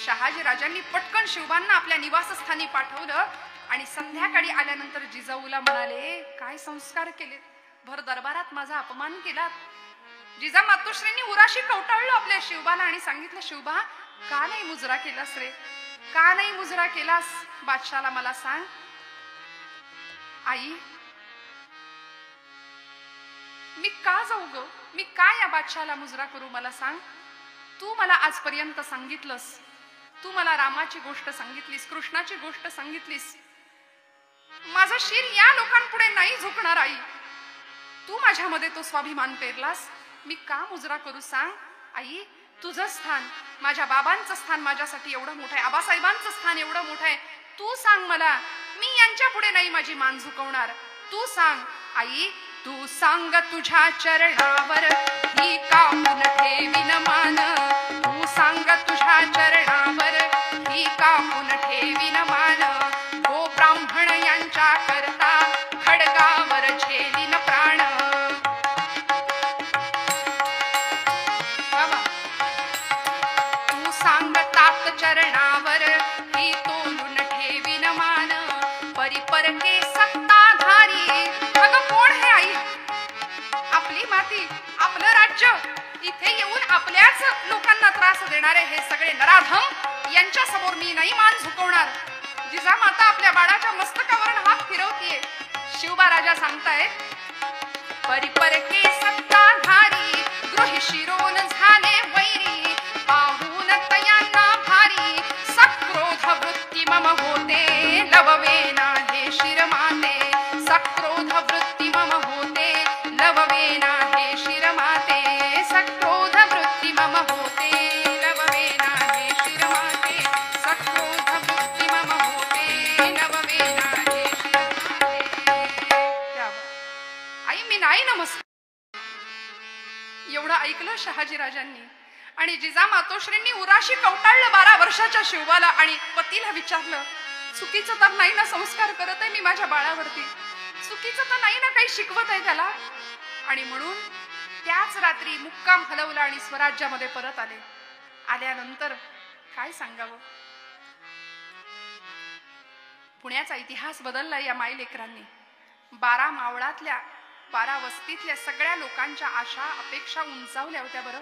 शहाजी राजांनी पटकन शिवबांना आपल्या निवासस्थानी पाठवलं. आणि संध्याकाळी आल्यानंतर जिजाऊला म्हणाले, काय संस्कार केलेत, भर दरबारात माझा अपमान केला. जिजामातोश्रींनी उराशी कवटाळलं आपल्या शिवबाला आणि सांगितलं, शिवबा, का नाही मुजरा केलास रे, का नाही मुजरा केलास? बादशाला मला सांग. आई, मी का जाऊ ग, मी का या बादशाला मुजरा करू, मला सांग. तू मला आजपर्यंत सांगितलंस, तू मला रामाची गोष्ट सांगितलीस, कृष्णाची गोष्ट सांगितलीस. माझं शिर या लोकांपुढे नाही झुकणार आई. तू माझ्यामध्ये तो स्वाभिमान पेरलास, मी का मुजरा करू सांग. आई, तुझं स्थान, माझ्या बाबांचं स्थान माझ्यासाठी एवढं मोठं आहे, आबासाहेबांचं स्थान एवढं मोठं आहे. तू सांग मला, मी यांच्या पुढे नाही माझी मान झुकवणार. तू सांग आई, तू सांग तुझ्या चरणावर ही कापून ठेवीन मान. तू सांग तुझ्या चरणावर ही कापून ठेवीन मान. गो ब्राह्मण यांच्या करता खडगावर झेलीन प्राण. तू सांग तात चरणावर ही तोलून ठेवीन मान. परिपरके सत्ताधारी. अगं कोण हे आई? आपली माती, आपलं राज्य, इथे येऊन आपल्याच लोकांना त्रास देणारे हे सगळे नराधम, यांच्या समोर मी नाही मान झुकवणार. जिजामाता आपल्या बाळाच्या मस्तकावर हात फिरवतीये. शिवबा राजा सांगतायत, परिपरके सत्ताधारी गृही शिरोन झाले वैरी. पाहून तयांना भारी सक्रोध वृत्ती मम होते. लववेना हे शिरमाते. सक्रोध वृत्ती मम होते. लववेना हे शिरमाते. सक्रोध वृत्ती मम होते. लववेना हे शिरमाते. सक्रोध वृत्ती मम होते. लववेना हे शिरमाते. आई, मी नाही नमस्कार. एवढं ऐकलं शहाजी राजांनी. आणि जिजामातोश्रींनी उराशी कवटाळलं 12 वर्षाच्या शिवबाला आणि पतीला विचारलं, चुकीचं तर नाही ना संस्कार करत आहे मी माझ्या बाळावरती? चुकीचं तर नाही ना काही शिकवत आहे त्याला? आणि म्हणून त्याच रात्री मुक्काम हलवला आणि स्वराज्यामध्ये परत आले. आल्यानंतर काय सांगावं, पुण्याचा इतिहास बदलला या मायलेकरांनी. 12 मावळातल्या 12 वस्तीतल्या सगळ्या लोकांच्या आशा अपेक्षा उंचावल्या होत्या. बरं,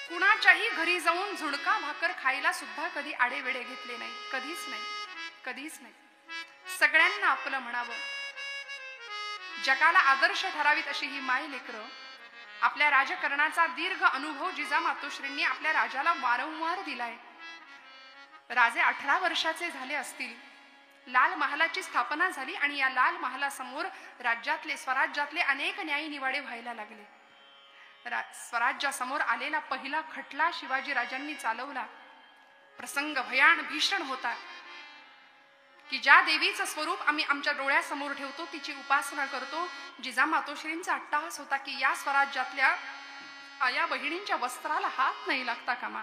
कुणाच्याही घरी जाऊन झुणका भाकर खायला सुद्धा कधी आडेवेडे घेतले नाही, कधीच नाही, कधीच नाही. सगळ्यांना आपलं म्हणावं, जगाला आदर्श ठरावीत अशी ही माय लेकरं. आपल्या राजकारणाचा दीर्घ अनुभव जिजामातोश्रींनी आपल्या राजाला वारंवार दिलाय. राजे 18 वर्षाचे झाले असतील, लाल महालाची स्थापना झाली आणि या लाल महालासमोर राज्यातले स्वराज्यातले अनेक न्यायनिवाडे व्हायला लागले. स्वराज्यासमोर आलेला पहिला खटला शिवाजी राजांनी चालवला. प्रसंग भयान भीषण होता की ज्या देवीचं स्वरूप आम्ही आमच्या डोळ्यासमोर ठेवतो, तिची उपासना करतो, जिजामातोश्रींचा अट्टहास होता की या स्वराज्यातल्या आया बहिणींच्या वस्त्राला हात नाही लागता कामा,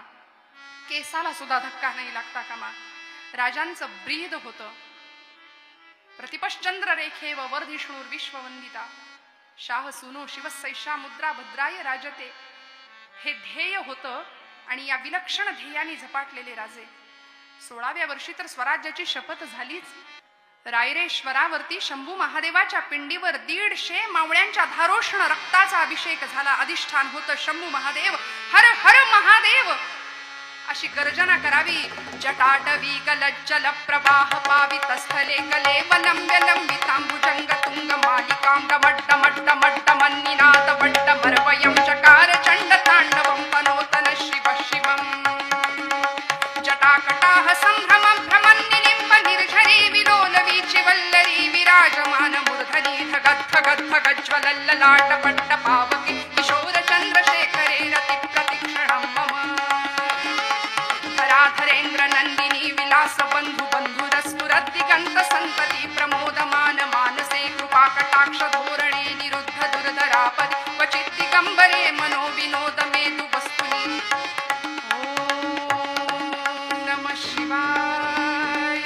केसाला सुद्धा धक्का नाही लागता कामा. राजांचं ब्रीद होतं, प्रतिपश्चंद्र रेखे व वर्धिष्णूर विश्ववंदिता शाह सुनो शिवसैषा मुद्रा भद्राय राजते, हे ध्येय होतं. आणि या विलक्षण ध्येयाने झपाटलेले राजे 16व्या वर्षी तर स्वराज्याची शपथ झालीच. रायरेश्वरावरती शंभू महादेवाच्या पिंडीवर 150 मावळ्यांच्या धारोष्ण रक्ताचा अभिषेक झाला. अधिष्ठान होतं शंभू महादेव, हर हर महादेव अशी गर्जना करावी. जटाटवी गलज्जल प्रवाह पावित स्थले कले वलंब्य लंबितांबुजंग तुंग मालिकां डमड्ड मड्ड मड्ड मन्निनाद वड्ड मर्वयं चकार चंड तांडवं पनोतन शिव शिवं. जटाकटाह संभ्रमं भ्रमन्निलिम्ब निर्झरी विलोलवीचि वल्लरी विराजमान मूर्धनि धगद् धगद् धगज्ज्वलल्ललाट पट्ट पावकी किशोर चंद्रशेखरे रति प्रतिक्षणं मम. धरेन्द्र नंदिनी विलास बंधु बंधुरस्फुरद्दिगंत संतति प्रमोदमान मानसे कृपा कटाक्ष धोरणे निरुद्ध दुर्धरापद क्वचित् दिगंबरे मनो विनोद मेदु वस्तुनि. ओम नमः शिवाय,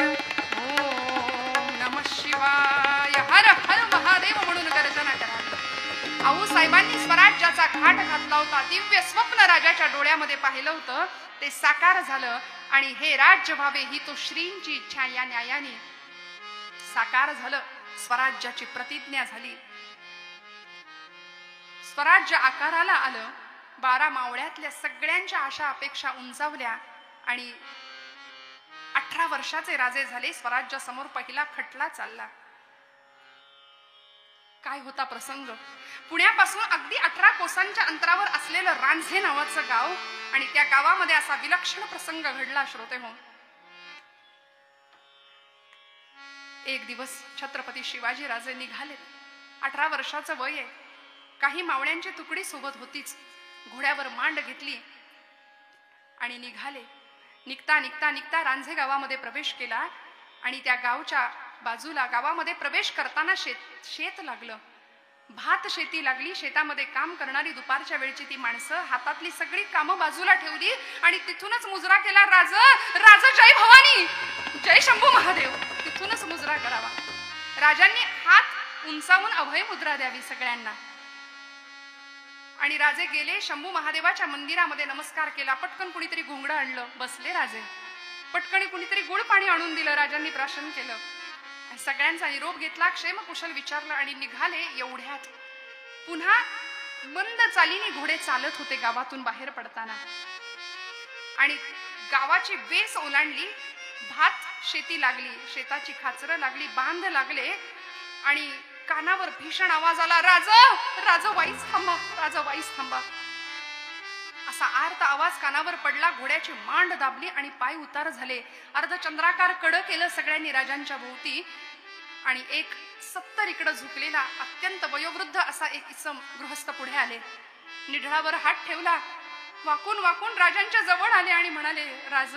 ओम नमः शिवाय, हर हर महादेव म्हणून गर्जना करावी. आऊसाहेबांनी स्वराज्याचा घाट घातला होता. दिव्य स्वप्न राजाच्या डोळ्यामध्ये पाहिलं होतं, ते साकार झालं. आणि हे राज्य व्हावे ही तो श्रींची इच्छा या न्यायाने साकार झालं. स्वराज्याची प्रतिज्ञा झाली. स्वराज्य आकाराला आलं. 12 मावळ्यातल्या सगळ्यांच्या आशा अपेक्षा उंचावल्या आणि 18 वर्षाचे राजे झाले. स्वराज्यासमोर पहिला खटला चालला. काय होता प्रसंग? पुण्यापासून अगदी 18 कोसांच्या अंतरावर असलेलं रांझे नावाचं गाव आणि त्या गावामध्ये असा विलक्षण प्रसंग घडला. श्रोते हो, एक दिवस छत्रपती शिवाजी राजे निघाले. 18 वर्षाचं वय आहे. काही मावळ्यांची तुकडी सोबत होतीच. घोड्यावर मांड घेतली आणि निघाले. निघता निघता निघता रांझे गावामध्ये प्रवेश केला आणि त्या गावच्या बाजूला गावामध्ये प्रवेश करताना शेत लागलं. भात शेती लागली. शेतामध्ये काम करणारी दुपारच्या वेळची ती माणसं हातातली सगळी कामं बाजूला ठेवली आणि तिथूनच मुजरा केला. राज राज जय भवानी, जय शंभू महादेव. तिथूनच मुजरा करावा. राजांनी हात उंचावून अभय मुद्रा द्यावी सगळ्यांना. आणि राजे गेले. शंभू महादेवाच्या मंदिरामध्ये नमस्कार केला. पटकन कुणीतरी घोंगडं आणलं. बसले राजे. पटकन कुणीतरी गुळ पाणी आणून दिलं. राजांनी प्राशन केलं. सगळ्यांचा निरोप घेतला. क्षेम कुशल विचारलं आणि निघाले. एवढ्यात पुन्हा मंद चालीने घोडे चालत होते गावातून बाहेर पडताना आणि गावाची वेस ओलांडली. भात शेती लागली. शेताची खाचरं लागली. बांध लागले आणि कानावर भीषण आवाज आला. राज वाईस थांबा, राज वाईस थांबा. असा आर्त आवाज कानावर पडला. घोड्याची मांड दाबली आणि पाय उतार झाले. अर्धचंद्राकार कडं केलं सगळ्यांनी राजांच्या भोवती आणि एक 70 इकडं झुकलेला अत्यंत वयोवृद्ध असा एक इसम गृहस्थ पुढे आले. निढळावर हात ठेवला. वाकून वाकून राजांच्या जवळ आले आणि म्हणाले, राज,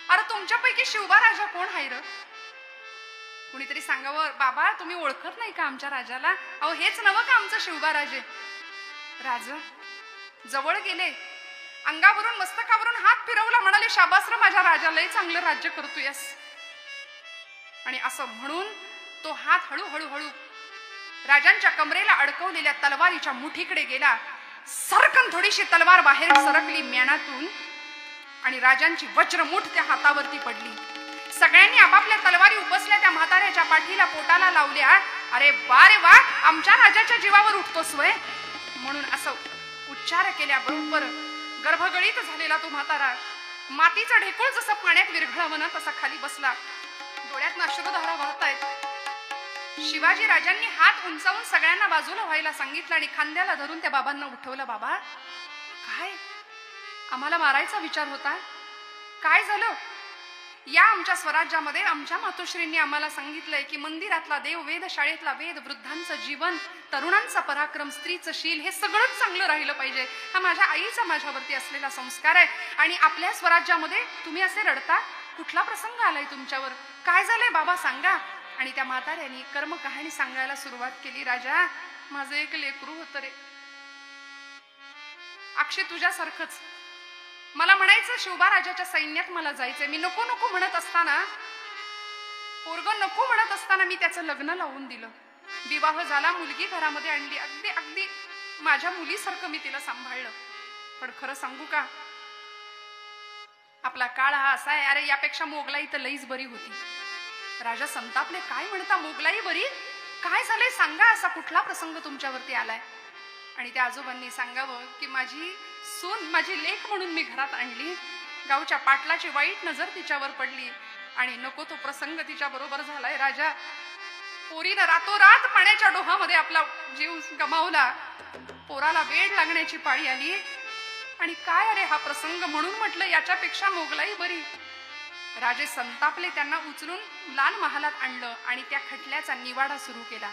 अरे तुमच्यापैकी शिवबा राजा कोण आहे र? कुणीतरी सांगावं, बाबा तुम्ही ओळखत नाही का आमच्या राजाला? अहो हेच नवं का आमचं शिवबा राजे? राज जवळ गेले. अंगावरून मस्तकावरून हात फिरवला. म्हणाले, शाबास रे माझ्या राजालाही चांगलं राज्य करतोयस. आणि असं म्हणून तो हात हळूहळू हळू राजांच्या कमरेला अडकवलेल्या तलवारीच्या मुठीकडे गेला. सरकन थोडीशी तलवार बाहेर सरकली म्यानातून आणि राजांची वज्रमुठ त्या हातावरती पडली. सगळ्यांनी आपापल्या तलवारी उपसल्या. त्या म्हाताऱ्याच्या पाठीला पोटाला लावल्या. अरे वा रे वा, आमच्या राजाच्या जीवावर उठतोस वय म्हणून असं उच्चार केल्याबरोबर गर्भगळीत झालेला तो म्हातारा मातीचा ढेकूळ जसं पाण्यात विरघळावं ना तसा खाली बसला. डोळ्यातनं अश्रुधारा वाहतायत. शिवाजी राजांनी हात उंचावून सगळ्यांना बाजूला व्हायला सांगितलं आणि खांद्याला धरून त्या बाबांना उठवलं. बाबा, काय आम्हाला मारायचा विचार होता? काय झालं? या आमच्या स्वराज्यामध्ये आमच्या मातोश्रींनी आम्हाला सांगितलंय की मंदिरातला देव, वेधशाळेतला वेद, वृद्धांचं जीवन, तरुणांचा पराक्रम, स्त्रीचं शील हे सगळंच चांगलं राहिलं पाहिजे. हा माझ्या आईचा माझ्यावरती असलेला संस्कार आहे. आणि आपल्या स्वराज्यामध्ये तुम्ही असे रडता? कुठला प्रसंग आलाय तुमच्यावर? काय झालंय बाबा सांगा. आणि त्या म्हाताऱ्याने कर्म कहाणी सांगायला सुरुवात केली. राजा, माझं एक लेकरू होतं रे, अक्षय तुझ्यासारखंच. मला म्हणायचं शिवबा राजाच्या सैन्यात मला जायचंय. मी नको नको म्हणत असताना, पोरग नको म्हणत असताना मी त्याचं लग्न लावून दिलं. विवाह झाला, मुलगी घरामध्ये आणली. अगदी अगदी माझ्या मुलीसारखं मी तिला सांभाळलं. पण खरं सांगू का, आपला काळ हा असा आहे. अरे यापेक्षा मोगलाई तर लईच बरी होती. राजा संतापले. काय म्हणता, मोगलाई बरी? काय झालंय सांगा, असा कुठला प्रसंग तुमच्यावरती आलाय? आणि त्या आजोबांनी सांगावं की माझी सून, माझी लेक म्हणून मी घरात आणली. गावच्या पाटलाची वाईट नजर तिच्यावर पडली आणि नको तो प्रसंग तिच्या बरोबर झालाय. राजा, पोरीनं रातोरात पाण्याच्या डोहामध्ये आपला जीव गमावला. पोराला वेळ लागण्याची पाळी आली. आणि काय अरे हा प्रसंग, म्हणून म्हटलं याच्यापेक्षा मोगलाई बरी. राजे संतापले. त्यांना उचलून लाल महालात आणलं आणि त्या खटल्याचा निवाडा सुरू केला.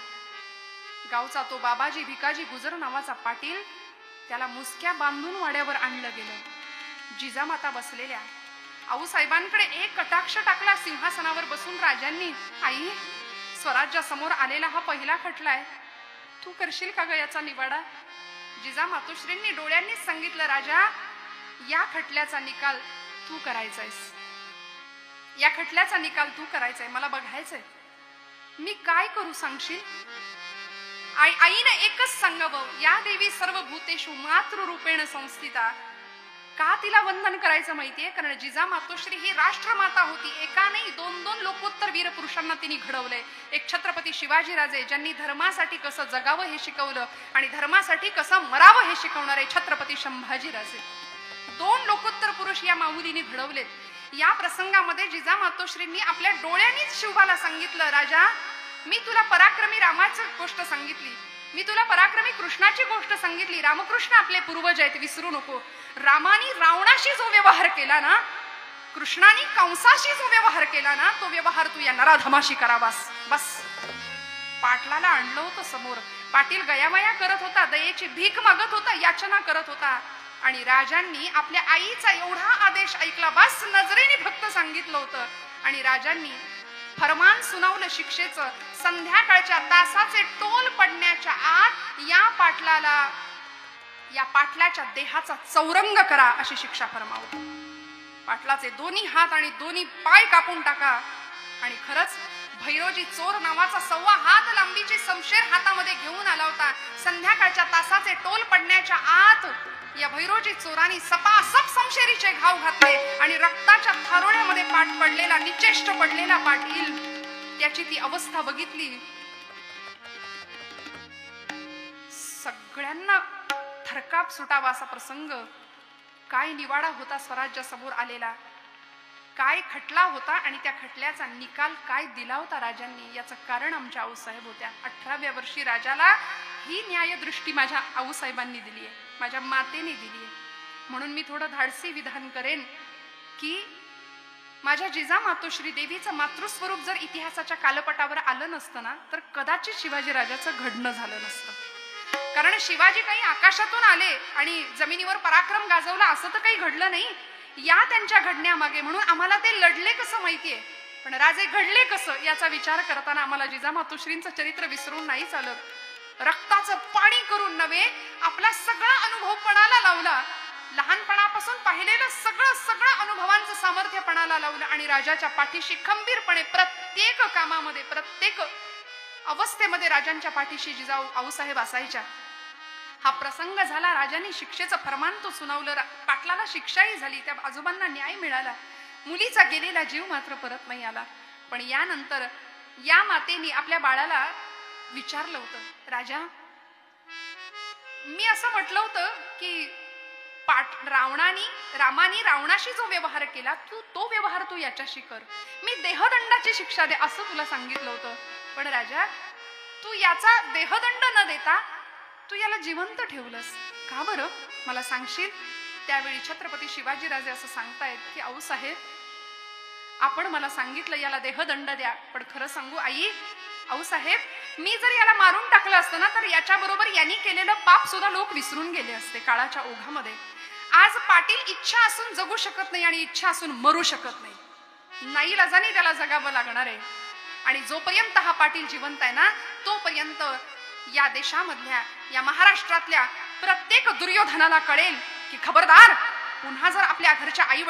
गावचा तो बाबाजी भिकाजी गुजर नावाचा पाटील, त्याला मुसक्या बांधून वाड्यावर आणलं गेलं. जिजामाता बसलेल्या. आऊसाहेबांकडे एक कटाक्ष टाकला. सिंहासनावर बसून राजांनी, आई, स्वराज्यासमोर आलेला हा पहिला खटला आहे, तू करशील का ग याचा निवाडा? जिजा मातोश्रींनी डोळ्यांनीच सांगितलं, राजा, या खटल्याचा निकाल तू करायचायस. या खटल्याचा निकाल तू करायचाय. मला बघायचंय. मी काय करू सांगशील? आईने एकच सांगावं, या देवी सर्व भूतेषु मातृरूपेण संस्थिता. का तिला वंदन करायचं माहितीये? कारण जिजा मातोश्री ही राष्ट्रमाता होती. एका नाही, दोन दोन लोकोत्तर वीर पुरुषांना तिने घडवलंय. एक छत्रपती शिवाजी राजे, ज्यांनी धर्मासाठी कसं जगावं हे शिकवलं आणि धर्मासाठी कसं मरावं हे शिकवणारे छत्रपती संभाजी राजे. दोन लोकोत्तर पुरुष या माऊलीने घडवलेत. या प्रसंगामध्ये जिजा मातोश्रींनी आपल्या डोळ्यांनीच शिवबाला सांगितलं, राजा, मी तुला पराक्रमी रामाची गोष्ट सांगितली, मी तुला पराक्रमी कृष्णाची गोष्ट सांगितली. रामकृष्ण आपले पूर्वज आहेत, विसरू नको. रामानी रावणाशी जो व्यवहार केला ना, कृष्णाने कंसाशी जो व्यवहार केला ना, तो व्यवहार तू या नराधमाशी करावास. बस. पाटलाला आणलं होतं समोर. पाटील गयामया करत होता, दयेची भीक मागत होता, याचना करत होता. आणि राजांनी आपल्या आईचा एवढा आदेश ऐकला. बस, नजरेने फक्त सांगितलं होतं. आणि राजांनी फरमान सुनावलं शिक्षेचं. संध्याकाळच्या तासाचे टोल पडण्याच्या आत या पाटलाच्या देहाचा चौरंग करा अशी शिक्षा फरमावली. पाटलाचे दोन्ही हात आणि दोन्ही पाय कापून टाका. आणि खरंच भैरोजी चोर नावाचा 1.25 हात लांबीची शमशेर हातामध्ये घेऊन आला होता. संध्याकाळच्या तासाचे टोल पडण्याच्या आत या भैरोजी चोरांनी सपासप शमशेरीचे घाव घातले आणि रक्ताच्या थारोळ्यामध्ये पाठ पडलेला, निचेष्ट पडलेला पाटील, त्याची ती अवस्था बघितली. सगळ्यांना थरकाप सुटावा असा प्रसंग. काय निवाडा होता स्वराज्यासमोर आलेला, काय खटला होता आणि त्या खटल्याचा निकाल काय दिला होता राजांनी, याचं कारण आमच्या आऊसाहेब होत्या. 18व्या वर्षी राजाला ही न्यायदृष्टी माझ्या आऊसाहेबांनी दिली आहे, माझ्या मातेने दिली आहे. म्हणून मी थोडं धाडसी विधान करेन की माझ्या जिजा मातोश्री देवीचं मातृस्वरूप जर इतिहासाच्या कालपटावर आलं नसतं ना, तर कदाचित शिवाजी राजाचं घडणं झालं नसतं. कारण शिवाजी काही आकाशातून आले आणि जमिनीवर पराक्रम गाजवला असं तर काही घडलं नाही. या त्यांच्या घडण्यामागे, म्हणून आम्हाला ते लढले कसं माहितीये, पण राजे घडले कसं याचा विचार करताना आम्हाला जिजा मातोश्रींचं चरित्र विसरून नाही चालत. रक्ताचं पाणी करून नव्हे, आपला सगळा अनुभव पणाला लावला. लहानपणापासून पाहिलेलं सगळं अनुभवांचं सामर्थ्य पणाला लावलं आणि राजाच्या पाठीशी खंबीरपणे प्रत्येक कामामध्ये, प्रत्येक अवस्थेमध्ये राजांच्या पाठीशी जिजाऊ आऊसाहेब असायच्या. हा प्रसंग झाला. राजांनी शिक्षेचं फरमान तो सुनावलं. पाटलाला शिक्षाही झाली. त्या आजोबांना न्याय मिळाला. मुलीचा गेलेला जीव मात्र परत नाही आला. पण यानंतर या मातेने आपल्या बाळाला विचारलं होतं, राजा, मी असं म्हटलं होतं की रामानी रावणाशी जो व्यवहार केला तो व्यवहार तू याच्याशी कर. मी देहदंडाची शिक्षा दे असं तुला सांगितलं होतं, पण राजा तू याचा देहदंड न देता तू याला जिवंत ठेवलंस का बरं, मला सांगशील? त्यावेळी छत्रपती शिवाजीराजे असं सांगतायत की आऊसाहेब, आपण मला सांगितलं याला देहदंड द्या, पण खरं सांगू आई, आऊसाहेब, मी जर याला मारून टाकलं असतं ना तर याच्या बरोबर यांनी केलेलं पाप सुद्धा लोक विसरून गेले असते काळाच्या ओघामध्ये. आज पाटील इच्छा असून जगू शकत नाही आणि इच्छा असून मरू शकत नाही. नाईलाजाने त्याला जगावं लागणार आहे. आणि जोपर्यंत हा पाटील जिवंत आहे ना तोपर्यंत या देशामधल्या, या महाराष्ट्रातल्या प्रत्येक दुर्योधनाला कळेल की खबरदार, पुन्हा जर आपल्या घरच्या आई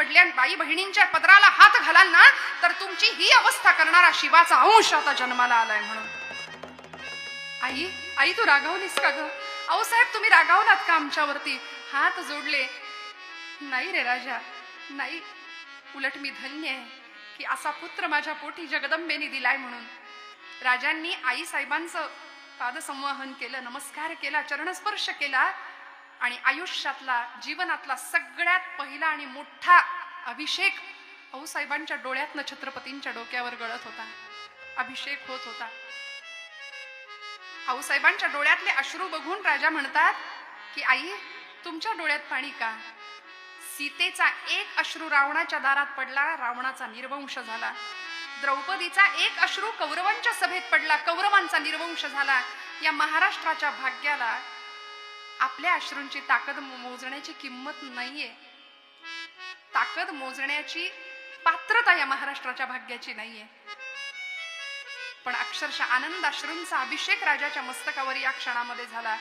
बहिणींच्या पदराला हात घालाल ना तर तुमची ही अवस्था करणारा शिवाचा अंश आता जन्माला आलाय म्हणून. आई तू रागावलीस का ग? आऊसाहेब तुम्ही रागावलात का आमच्यावरती? हात जोडले. नाही रे राजा, नाही, उलट मी धन्य आहे की असा पुत्र माझ्या पोटी जगदंबेने दिलाय म्हणून. राजांनी आई साहेबांचं पादसंवहन केलं, नमस्कार केला, चरणस्पर्श केला आणि आयुष्यातला, जीवनातला सगळ्यात पहिला आणि मोठा अभिषेक आऊसाहेबांच्या डोळ्यातनं छत्रपतींच्या डोक्यावर गळत होता. अभिषेक होत होता. आऊसाहेबांच्या डोळ्यातले अश्रू बघून राजा म्हणतात की आई, तुमच्या डोळ्यात पाणी का? सीतेचा एक अश्रू रावणाच्या दारात पडला, रावणाचा निर्वंश झाला. द्रौपदीचा एक अश्रू कौरवांच्या सभेत पडला, कौरवांचा निर्वंश झाला. या महाराष्ट्राच्या भाग्याला आपल्या अश्रूंची ताकद मोजण्याची किंमत नाहीये. ताकद मोजण्याची पात्रता या महाराष्ट्राच्या भाग्याची नाहीये. पण अक्षरशः आनंद अश्रूंचा अभिषेक राजाच्या मस्तकावर या क्षणामध्ये झाला.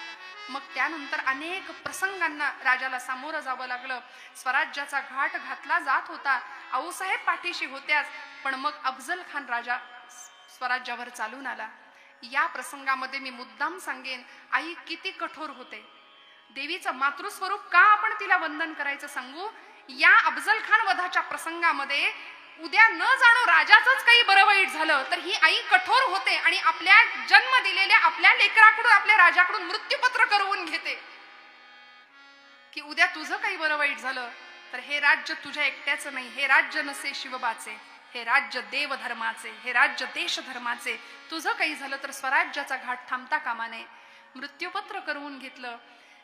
मग त्यानंतर अनेक प्रसंगांना राजाला सामोरं जावं लागलं. स्वराज्याचा घाट घातला जात होता. आऊसाहेब पाठीशी होत्याच, पण मग अफजल खान राजा स्वराज्यावर चालून आला. या प्रसंगामध्ये मी मुद्दाम सांगेन, आई किती कठोर होते. देवीचं मातृस्वरूप का आपण तिला वंदन करायचं सांगू? या अफजल खान वधाच्या प्रसंगामध्ये उद्या न जाणो राजाचंच काही बरं वाईट झालं तर ही आई कठोर होते आणि आपल्या जन्म दिलेल्या आपल्या लेकराकडून, आपल्या राजाकडून मृत्यूपत्र करवून घेते की उद्या तुझं काही बरं वाईट झालं तर हे राज्य तुझ्या एकट्याचं नाही, हे राज्य नसे शिवबाचे, हे राज्य देवधर्माचे, हे राज्य देशधर्माचे. तुझं काही झालं तर स्वराज्याचा घाट थांबता कामा नये. मृत्यूपत्र करवून घेतलं.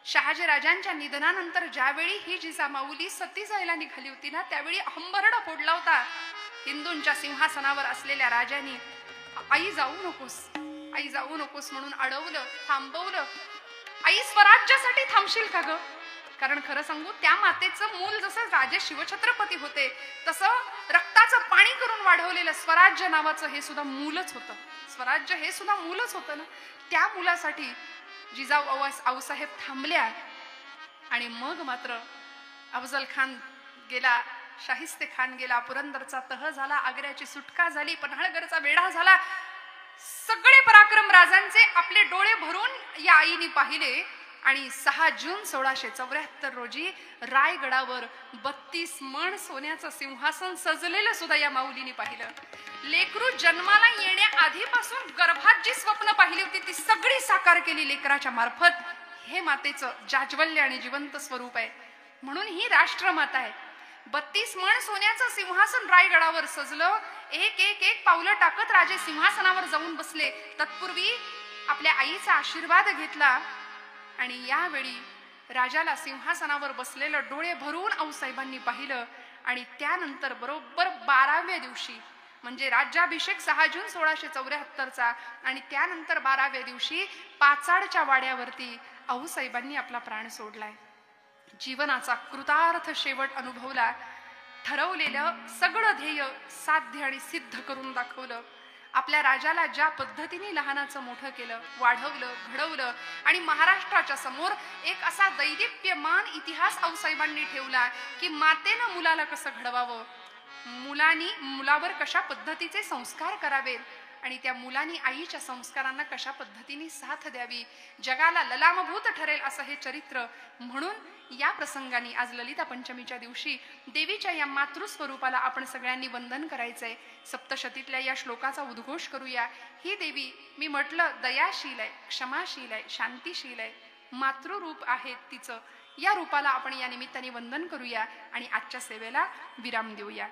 शहाजी राजांच्या निधनानंतर ज्यावेळी ही जिजामाऊली सती जायला निघाली होती ना त्यावेळी हंबरडा फोडला होता. हिंदूंच्या सिंहासनावर असलेल्या राजांनी आई जाऊ नकोस, आई जाऊ नकोस म्हणून अडवलं, थांबवलं. आई स्वराज्यासाठी थांबशील का ग? कारण खरं सांगू, त्या मातेचं मूल जसं राजे शिवछत्रपती होते तसं रक्ताचं पाणी करून वाढवलेलं स्वराज्य नावाचं हे सुद्धा मूलच होतं. स्वराज्य हे सुद्धा मूलच होतं ना. त्या मुलासाठी जिजाऊ आऊसाहेब थांबल्या. आणि मग मात्र अफजल खान गेला, शाहिस्ते खान गेला, पुरंदरचा तह झाला, आग्र्याची सुटका झाली, पन्हाळगडचा वेढा झाला. सगळे पराक्रम राजांचे आपले डोळे भरून या आईने पाहिले. आणि 6 जून 1674 रोजी रायगडावर 32 मण सोन्याचं सिंहासन सजलेलं सुद्धा या माऊलीने पाहिलं. लेकरू जन्माला येण्याआधीपासून गर्भात जी स्वप्न पाहिली होती ती सगळी साकार केली लेकराच्या मार्फत. हे मातेचं जाज्वल्य आणि जिवंत स्वरूप आहे. म्हणून ही राष्ट्रमाता आहे. 32 मण सोन्याचं सिंहासन रायगडावर सजलं. एक एक एक पावलं टाकत राजे सिंहासनावर जाऊन बसले. तत्पूर्वी आपल्या आईचा आशीर्वाद घेतला. आणि यावेळी राजाला सिंहासनावर बसलेलं डोळे भरून आऊसाहेबांनी पाहिलं. आणि त्यानंतर बरोबर 12व्या दिवशी म्हणजे राज्याभिषेक 6 जून 1674चा आणि त्यानंतर 12व्या दिवशी पाचाडच्या वाड्यावरती आऊसाहेबांनी आपला प्राण सोडलाय. जीवनाचा कृतार्थ शेवट अनुभवला. ठरवलेलं सगळं ध्येय साध्य आणि सिद्ध करून दाखवलं. आपल्या राजाला ज्या पद्धतीने लहानाचं मोठं केलं, वाढवलं, घडवलं आणि महाराष्ट्राच्या समोर एक असा दैदिप्यमान इतिहास आऊसाहेबांनी ठेवला की मातेनं मुलाला कसं घडवावं, मुलावर कशा पद्धतीचे संस्कार करावेत आणि त्या मुलांनी आईच्या संस्कारांना कशा पद्धतीने साथ द्यावी, जगाला ललामभूत ठरेल असं हे चरित्र. म्हणून या प्रसंगाने आज ललिता पंचमीच्या दिवशी देवीच्या या मातृस्वरूपाला आपण सगळ्यांनी वंदन करायचंय. सप्तशतीतल्या या श्लोकाचा उद्घोष करूया. ही देवी मी म्हटलं दयाशील आहे, क्षमाशील आहे, शांतीशील आहे, मातृरूप आहे तिचं. या रूपाला आपण या निमित्ताने वंदन करूया आणि आजच्या सेवेला विराम देऊया.